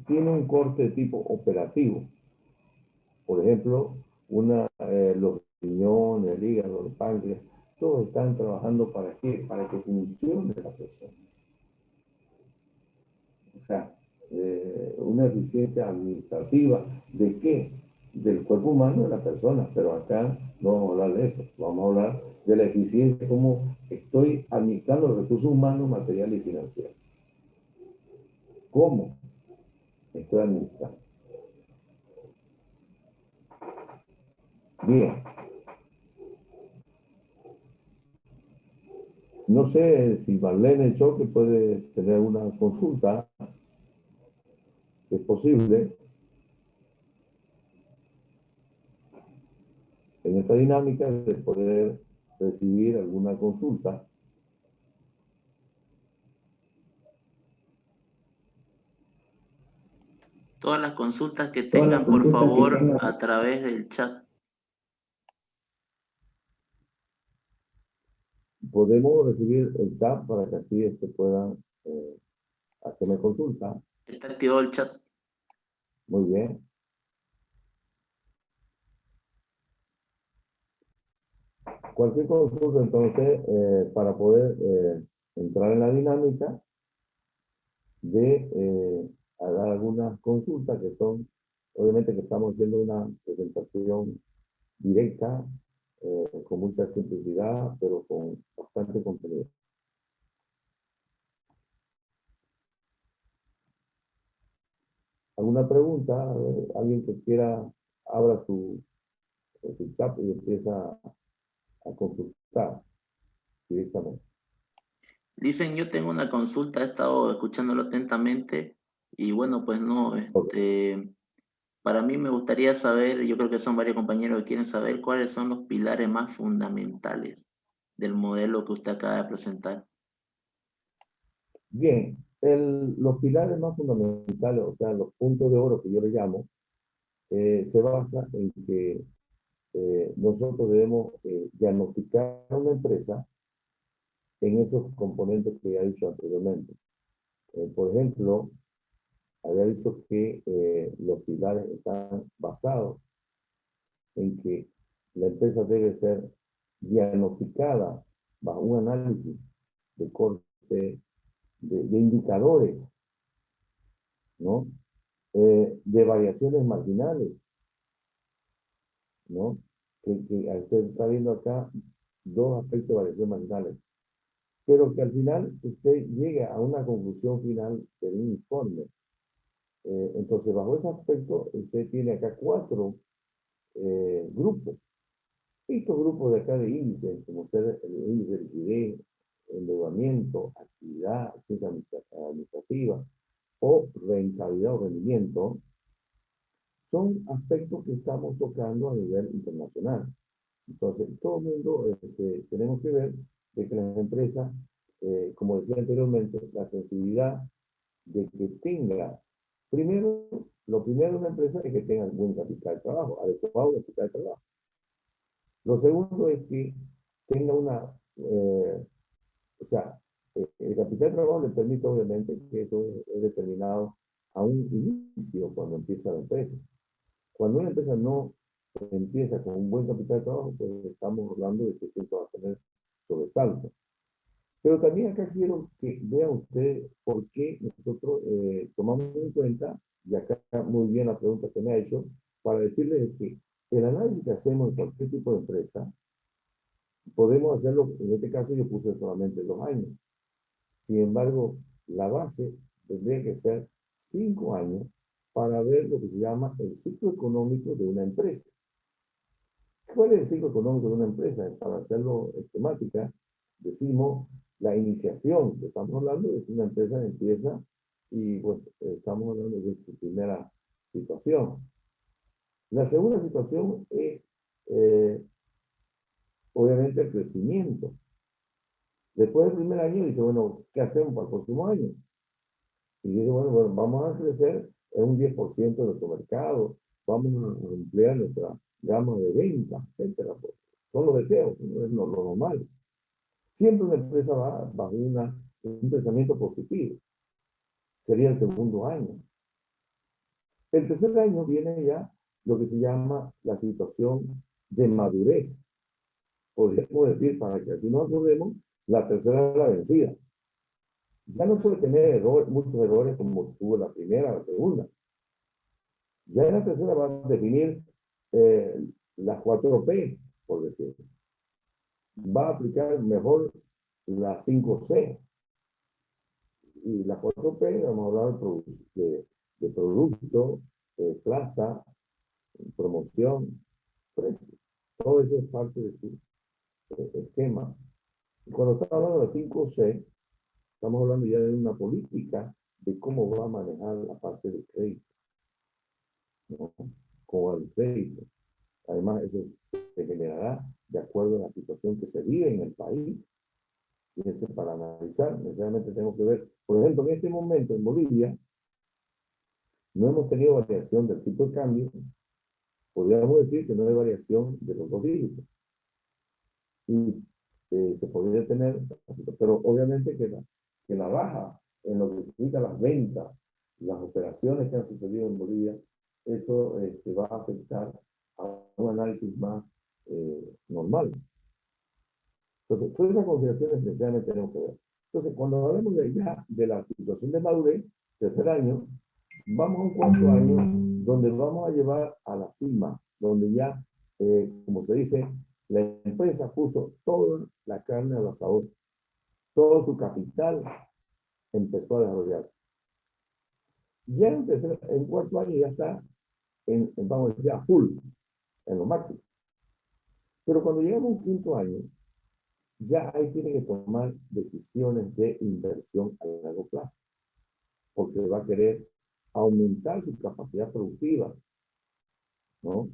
tiene un corte de tipo operativo. Por ejemplo, los riñones, el hígado, el páncreas, todos están trabajando para qué? Para que funcione la persona. O sea, una eficiencia administrativa de qué? Del cuerpo humano de la persona, pero acá no vamos a hablar de eso, vamos a hablar de la eficiencia, cómo estoy administrando los recursos humanos, materiales y financieros. ¿Cómo estoy administrando? Bien, no sé si Marlene Choque puede tener una consulta, si es posible, en esta dinámica de poder recibir alguna consulta. Todas las consultas que Todas las tengan, por consultas que favor, tengan. a través del chat. Podemos recibir el chat para que así puedan hacerme consulta. Está activado el chat. Muy bien. Cualquier consulta, entonces, para poder entrar en la dinámica de dar algunas consultas que son, obviamente que estamos haciendo una presentación directa, con mucha simplicidad, pero con bastante contenido. ¿Alguna pregunta? Alguien que quiera, abra su chat y empieza a consultar directamente. Dicen, yo tengo una consulta, he estado escuchándolo atentamente y bueno, pues no, Okay. para mí me gustaría saber, yo creo que son varios compañeros que quieren saber cuáles son los pilares más fundamentales del modelo que usted acaba de presentar. Bien, los pilares más fundamentales, o sea, los puntos de oro que yo le llamo, se basa en que nosotros debemos diagnosticar a una empresa en esos componentes que ya he dicho anteriormente. Por ejemplo, había dicho que los pilares están basados en que la empresa debe ser diagnosticada bajo un análisis de corte de indicadores, ¿no? De variaciones marginales, ¿no? Que usted está viendo acá dos aspectos de variaciones marginales, pero que al final usted llegue a una conclusión final del informe. Entonces, bajo ese aspecto, usted tiene acá cuatro grupos. Estos grupos de acá de índices, como ser el índice de liquidez, endeudamiento, actividad, ciencia administrativa o rentabilidad o rendimiento, son aspectos que estamos tocando a nivel internacional. Entonces, todo el mundo tenemos que ver de que las empresas, como decía anteriormente, la sensibilidad de que tenga, primero, lo primero de una empresa es que tenga buen capital de trabajo, adecuado capital de trabajo. Lo segundo es que tenga una, o sea, el capital de trabajo le permite obviamente que eso es determinado a un inicio cuando empieza la empresa. Cuando una empresa no empieza con un buen capital de trabajo, pues estamos hablando de que siempre va a tener sobresalto. Pero también acá quiero que vean ustedes por qué nosotros tomamos en cuenta, y acá muy bien la pregunta que me ha hecho, para decirles que el análisis que hacemos en cualquier tipo de empresa, podemos hacerlo, en este caso yo puse solamente 2 años. Sin embargo, la base tendría que ser 5 años para ver lo que se llama el ciclo económico de una empresa. ¿Cuál es el ciclo económico de una empresa? Para hacerlo esquemática, decimos la iniciación. Estamos hablando de que una empresa empieza y bueno, estamos hablando de su primera situación. La segunda situación es, obviamente, el crecimiento. Después del primer año dice, bueno, ¿qué hacemos para el próximo año? Y dice, bueno, vamos a crecer en un 10% de nuestro mercado, vamos a ampliar nuestra gama de ventas, etcétera. Son los deseos, no es lo normal. Siempre una empresa va bajo un pensamiento positivo. Sería el segundo año. El tercer año viene ya lo que se llama la situación de madurez. Podríamos decir, para que así nos acordemos, la tercera es la vencida. Ya no puede tener muchos errores como tuvo la primera o la segunda. Ya en la tercera va a definir las 4P, por decir. Va a aplicar mejor las 5C. Y las 4P, vamos a hablar de producto, plaza, promoción, precio. Todo eso es parte de su esquema. Y cuando estamos hablando de 5C, estamos hablando ya de una política de cómo va a manejar la parte del crédito, ¿no? Con el crédito. Además, eso se generará de acuerdo a la situación que se vive en el país. Y eso para analizar, necesariamente tengo que ver, por ejemplo, en este momento en Bolivia, no hemos tenido variación del tipo de cambio. Podríamos decir que no hay variación de los dos dígitos. Y se podría tener, pero obviamente que la baja en lo que significa las ventas, las operaciones que han sucedido en Bolivia, eso va a afectar a un análisis más normal. Entonces, todas esas consideraciones necesariamente tenemos que ver. Entonces, cuando hablamos ya de la situación de madurez, tercer año, vamos a un cuarto año donde vamos a llevar a la cima, donde ya, como se dice, la empresa puso toda la carne al asador, todo su capital empezó a desarrollarse. Ya en cuarto año ya está, vamos a decir, a full, en lo máximo. Pero cuando llegamos a un quinto año, ya ahí tiene que tomar decisiones de inversión a largo plazo, porque va a querer aumentar su capacidad productiva, ¿no?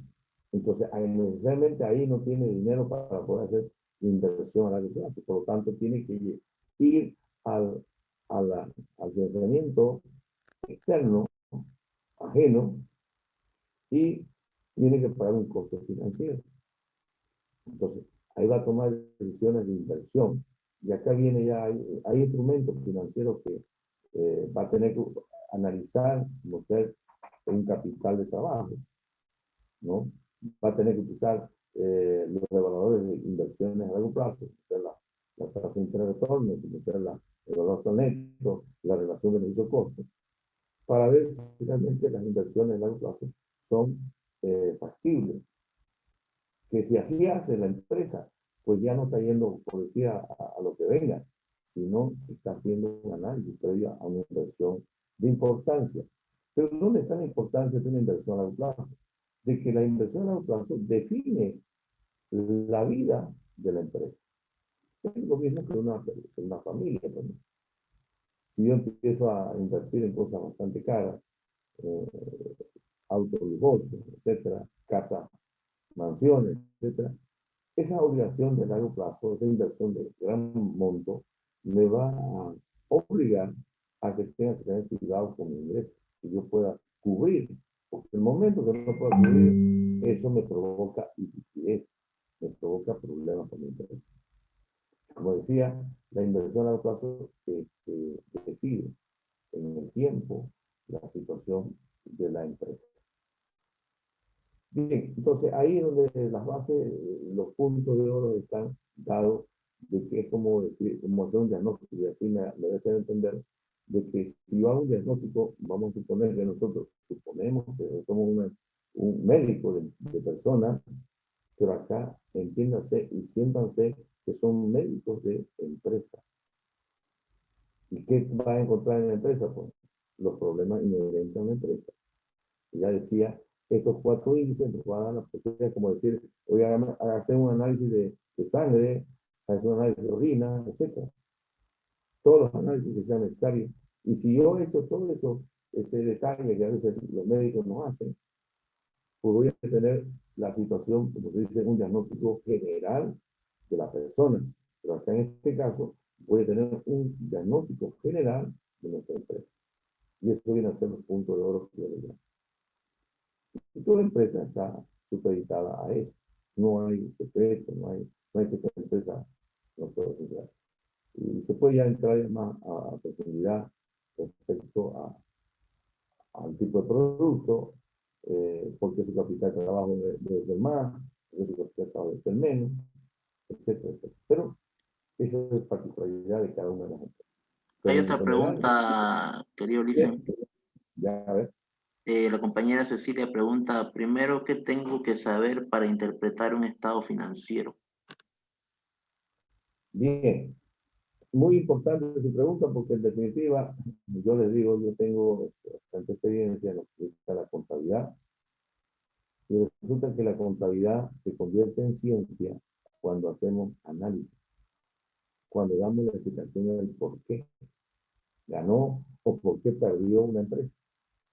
Entonces, necesariamente ahí no tiene dinero para poder hacer inversión a largo plazo, por lo tanto, tiene que ir al, al financiamiento externo, ajeno, y tiene que pagar un costo financiero. Entonces, ahí va a tomar decisiones de inversión. Y acá viene ya, hay instrumentos financieros que va a tener que analizar, como ser un capital de trabajo, ¿no? Va a tener que utilizar los evaluadores de inversiones a largo plazo, la tasa de interés de retorno, la evaluación neto, la relación beneficio-costo, para ver si realmente las inversiones a largo plazo son factibles. Que si así hace la empresa, pues ya no está yendo, por decir, a lo que venga, sino está haciendo un análisis previo a una inversión de importancia. Pero ¿dónde está la importancia de una inversión a largo plazo? De que la inversión a largo plazo define la vida de la empresa. Es lo mismo que una familia también. Si yo empiezo a invertir en cosas bastante caras, eh, autos lujosos, etcétera, casas, mansiones, etcétera, esa obligación de largo plazo, esa inversión de gran monto, me va a obligar a que tenga que tener cuidado con mi ingreso, que yo pueda cubrir, porque el momento que no pueda cubrir, eso me provoca liquidez, me provoca problemas con mi ingreso. Como decía, la inversión a largo plazo decide en el tiempo la situación de la empresa. Bien, entonces ahí es donde las bases, los puntos de oro están dados, de que es como decir, como hacer un diagnóstico, y así me debe hacer entender de que si yo hago un diagnóstico, vamos a suponer que nosotros suponemos que somos un médico de personas, pero acá entiéndanse y siéntanse que son médicos de empresa. ¿Y qué va a encontrar en la empresa? Pues los problemas inherentes a una empresa. Ya decía, estos cuatro índices nos van a dar la posibilidad, como decir, hoy hacer un análisis de sangre, hacer un análisis de orina, etc. Todos los análisis que sean necesarios. Y si yo he hecho todo eso, ese detalle que a veces los médicos no hacen, pues voy a tener la situación, como se dice, un diagnóstico general de la persona. Pero acá en este caso, voy a tener un diagnóstico general de nuestra empresa. Y eso viene a ser los puntos de oro que yo le llamo. Y toda empresa está supeditada a eso. No hay secreto, no hay que esta empresa no puede funcionar. Y se puede ya entrar más a profundidad respecto al tipo de producto, porque su capital de trabajo debe ser más, porque su capital de trabajo debe ser menos, etcétera, etcétera. Pero esa es la particularidad de cada una de las empresas. Hay Pero en otra general, pregunta, querido bien, Licen. ya a ver, La compañera Cecilia pregunta, primero, ¿qué tengo que saber para interpretar un estado financiero? bien, muy importante su pregunta porque en definitiva, yo les digo, yo tengo bastante experiencia en lo que es la contabilidad y resulta que la contabilidad se convierte en ciencia cuando hacemos análisis, cuando damos la explicación del por qué ganó o por qué perdió una empresa.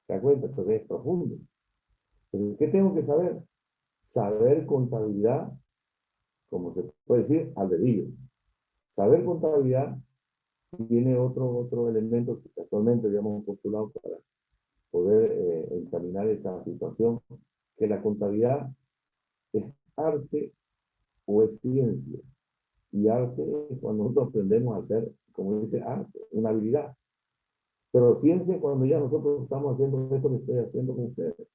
¿Se da cuenta? Entonces es profundo. Entonces, ¿qué tengo que saber? Saber contabilidad, como se puede decir, al dedillo. Saber contabilidad tiene otro elemento que casualmente habíamos postulado para poder encaminar esa situación, que la contabilidad es arte o es ciencia. Y arte es cuando nosotros aprendemos a hacer, como dice arte, una habilidad. Pero ciencia es cuando ya nosotros estamos haciendo esto que estoy haciendo con ustedes.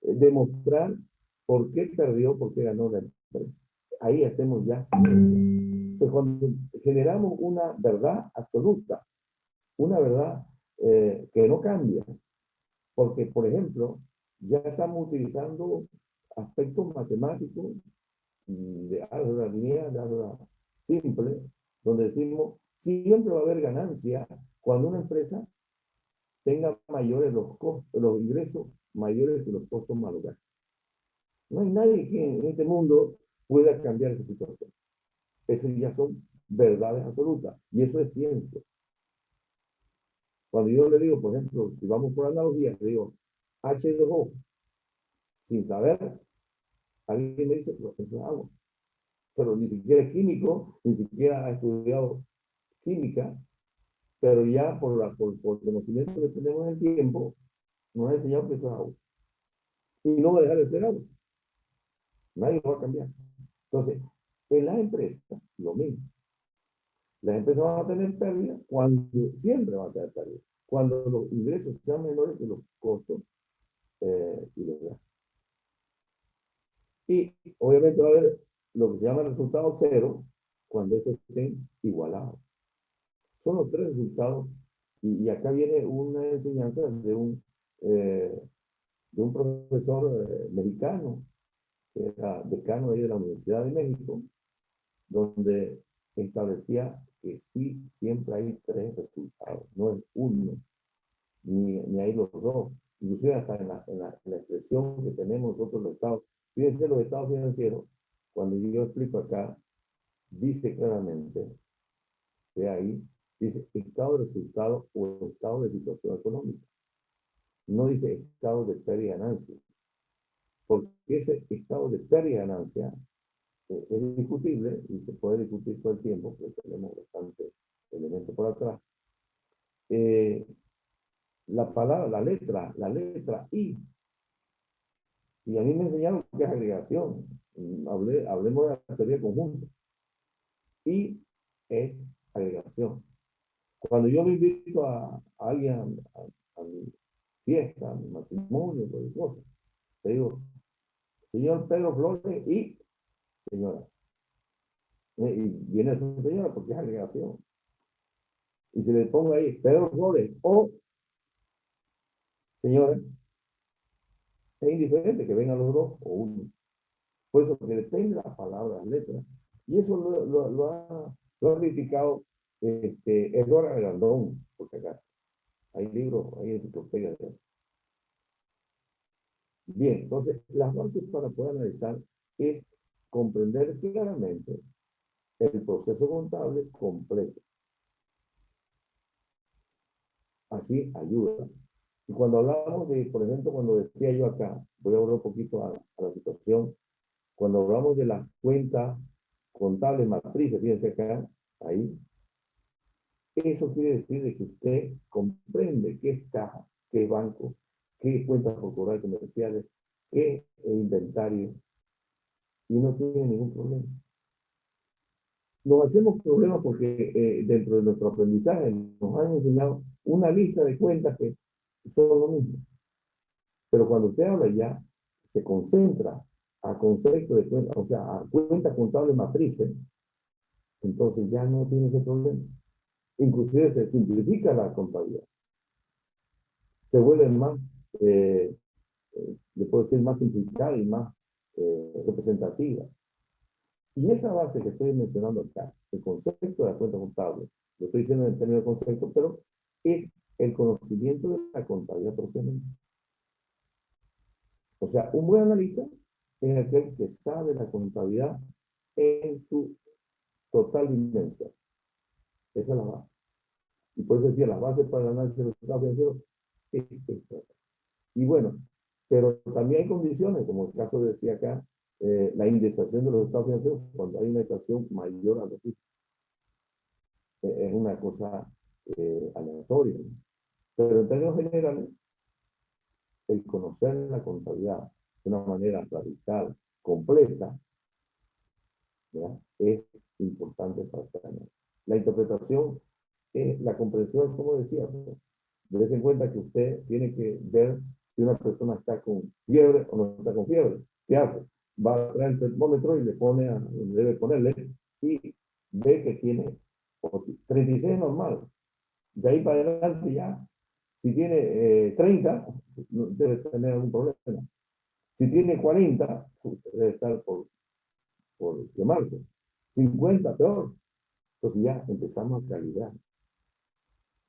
Demostrar por qué perdió, por qué ganó la empresa. Ahí hacemos ya ciencia. Entonces, cuando generamos una verdad absoluta, una verdad que no cambia, porque, por ejemplo, ya estamos utilizando aspectos matemáticos de álgebra lineal, de álgebra simple, donde decimos, siempre va a haber ganancia cuando una empresa tenga mayores los costos, los ingresos mayores que los costos más locales. No hay nadie que en este mundo pueda cambiar esa situación. Esas ya son verdades absolutas y eso es ciencia. Cuando yo le digo, por ejemplo, si vamos por analogía, le digo H2O, sin saber, alguien me dice, pues eso es agua. Pero ni siquiera es químico, ni siquiera ha estudiado química, pero ya por conocimiento que tenemos en el tiempo, nos ha enseñado que eso es agua. Y no va a dejar de ser agua. Nadie lo va a cambiar. Entonces, En las empresas, lo mismo. Las empresas van a tener pérdidas cuando, siempre van a tener pérdidas, cuando los ingresos sean menores que los costos y los gastos. Y obviamente va a haber lo que se llama el resultado cero cuando estos estén igualados. Son los tres resultados. Y acá viene una enseñanza de un profesor mexicano, que era decano de la Universidad de México, donde establecía que sí, siempre hay tres resultados, no es uno, ni hay los dos. Inclusive hasta en la expresión que tenemos nosotros los estados, fíjense los estados financieros, cuando yo explico acá, dice claramente que ahí dice estado de resultado o estado de situación económica. No dice estado de pérdida y ganancia, porque ese estado de pérdida y ganancia es discutible y se puede discutir todo el tiempo, porque tenemos bastantes elementos por atrás. La palabra, la letra I, y a mí me enseñaron que es agregación. Hablemos de la teoría conjunta. I es agregación. Cuando yo le invito a alguien a mi fiesta, a mi matrimonio, cualquier cosa, te digo, señor Pedro Flores y señora. Y viene esa señora porque es agregación. Y si le pongo ahí Pedro Flores o señora, es indiferente que vengan los dos o uno. Por eso que depende de las palabras, las letras. Y eso lo ha criticado Eduardo Aragón, por si acaso. Hay libros, hay enciclopedias de eso. Bien, entonces las bases para poder analizar es comprender claramente el proceso contable completo. Así ayuda. Y cuando hablamos de, por ejemplo, cuando decía yo acá, voy a volver un poquito a la situación, cuando hablamos de las cuentas contables matrices, fíjense acá, ahí, eso quiere decir de que usted comprende qué es caja, qué es banco, qué es cuentas por cobrar comerciales, qué es inventario, y no tiene ningún problema. Nos hacemos problemas porque dentro de nuestro aprendizaje nos han enseñado una lista de cuentas que son lo mismo. Pero cuando usted habla ya, se concentra a concepto de cuenta, o sea, a cuentas contables matrices, entonces ya no tiene ese problema. Inclusive se simplifica la contabilidad. Se vuelve más, le puedo decir, más simplificada y más representativa. Y esa base que estoy mencionando acá, el concepto de la cuenta contable, lo estoy diciendo en términos de concepto, pero es el conocimiento de la contabilidad propiamente. O sea, un buen analista es aquel que sabe la contabilidad en su total dimensión. Esa es la base. Y por eso decía, la base para el análisis de los estados financieros es esta. Y bueno, pero también hay condiciones, como el caso decía acá, la indexación de los estados financieros cuando hay una inflación mayor a lo que es una cosa aleatoria. Pero en términos generales, el conocer la contabilidad de una manera radical, completa, ¿verdad? Es importante para hacer análisis. La interpretación es la comprensión, como decía, ¿no? Dese en cuenta que usted tiene que ver si una persona está con fiebre o no está con fiebre. ¿Qué hace? Va a traer el termómetro y le pone a, debe ponerle y ve que tiene 36 normal. De ahí para adelante ya, si tiene 30, debe tener algún problema. Si tiene 40, debe estar por quemarse. 50, peor. Entonces ya empezamos a calibrar.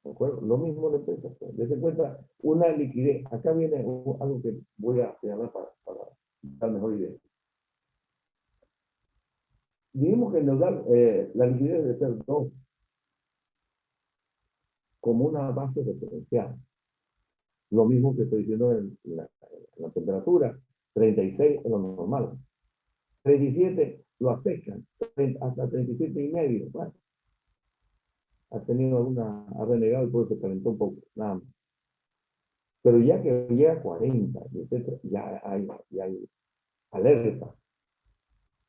¿De acuerdo? Lo mismo la empresa. Des en cuenta una liquidez. Acá viene algo que voy a señalar para dar mejor idea. Dijimos que la liquidez debe ser 2 como una base referencial. Lo mismo que estoy diciendo en la temperatura. 36 es lo normal. 37 lo acercan. Hasta 37,5. Bueno, ha tenido ha renegado y por eso se calentó un poco. Nada más. Pero ya que llega a 40, etc., ya hay alerta.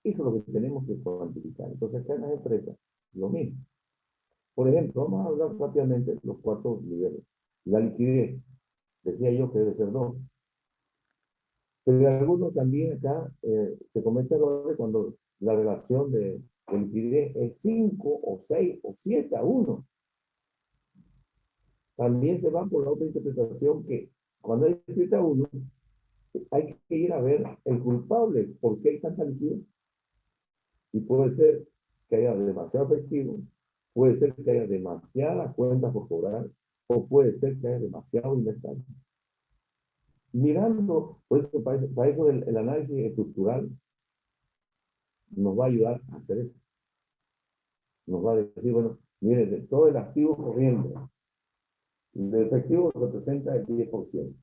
Eso es lo que tenemos que cuantificar. Entonces, acá en las empresas, lo mismo. Por ejemplo, vamos a hablar rápidamente de los 4 niveles. La liquidez, decía yo que debe ser 2. Pero algunos también acá se comete errores cuando la relación de liquidez es 5 o 6 o 7 a 1. También se va por la otra interpretación que cuando hay 7 a 1, hay que ir a ver el culpable, por qué hay tanta liquidez. Y puede ser que haya demasiado efectivo, puede ser que haya demasiadas cuentas por cobrar, o puede ser que haya demasiado inventario. Mirando, pues para eso el análisis estructural nos va a ayudar a hacer eso. Nos va a decir, bueno, mire, de todo el activo corriente, el efectivo representa el 10%,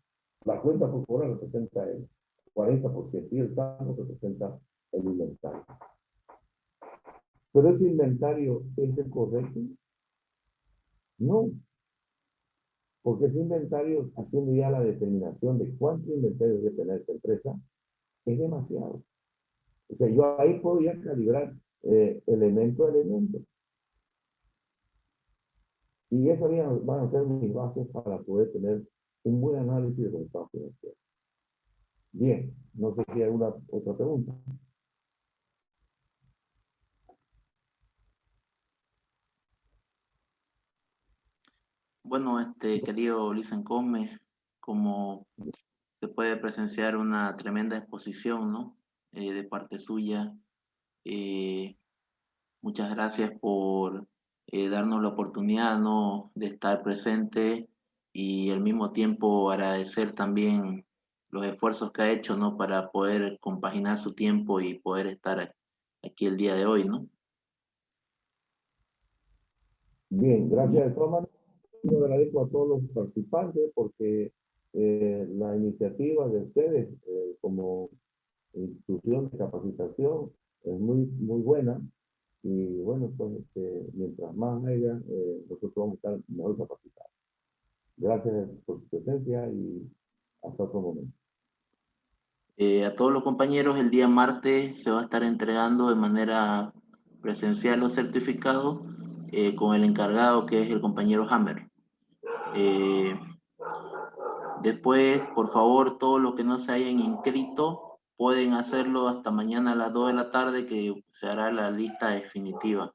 la cuenta por cobrar representa el 40% y el saldo representa el inventario. Pero ese inventario es el correcto. No, porque ese inventario, haciendo ya la determinación de cuánto inventario debe tener esta empresa, es demasiado. O sea, yo ahí puedo ya calibrar elemento a elemento. Y esas van a ser mis bases para poder tener un buen análisis de resultados financieros. Bien, no sé si hay alguna otra pregunta. Bueno, querido Lisen Cosme, como se puede presenciar una tremenda exposición, ¿no? De parte suya. Eh, Muchas gracias por darnos la oportunidad, ¿no? De estar presente y al mismo tiempo agradecer también los esfuerzos que ha hecho, ¿no? Para poder compaginar su tiempo y poder estar aquí el día de hoy, ¿no? Bien, gracias de todas maneras. Yo agradezco a todos los participantes porque la iniciativa de ustedes como institución de capacitación es muy, muy buena. Y bueno, pues mientras más haya, nosotros vamos a estar mejor capacitados. Gracias por su presencia y hasta otro momento. A todos los compañeros, el día martes se va a estar entregando de manera presencial los certificados con el encargado que es el compañero Hammer. Después, por favor, todos los que no se hayan inscrito pueden hacerlo hasta mañana a las 2 de la tarde, que se hará la lista definitiva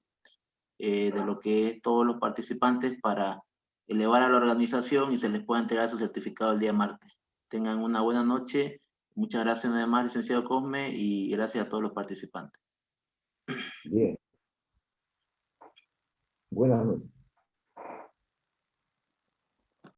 de lo que es todos los participantes para elevar a la organización y se les pueda entregar su certificado el día martes. Tengan una buena noche. Muchas gracias además, licenciado Cosme, y gracias a todos los participantes. Bien. Buenas noches.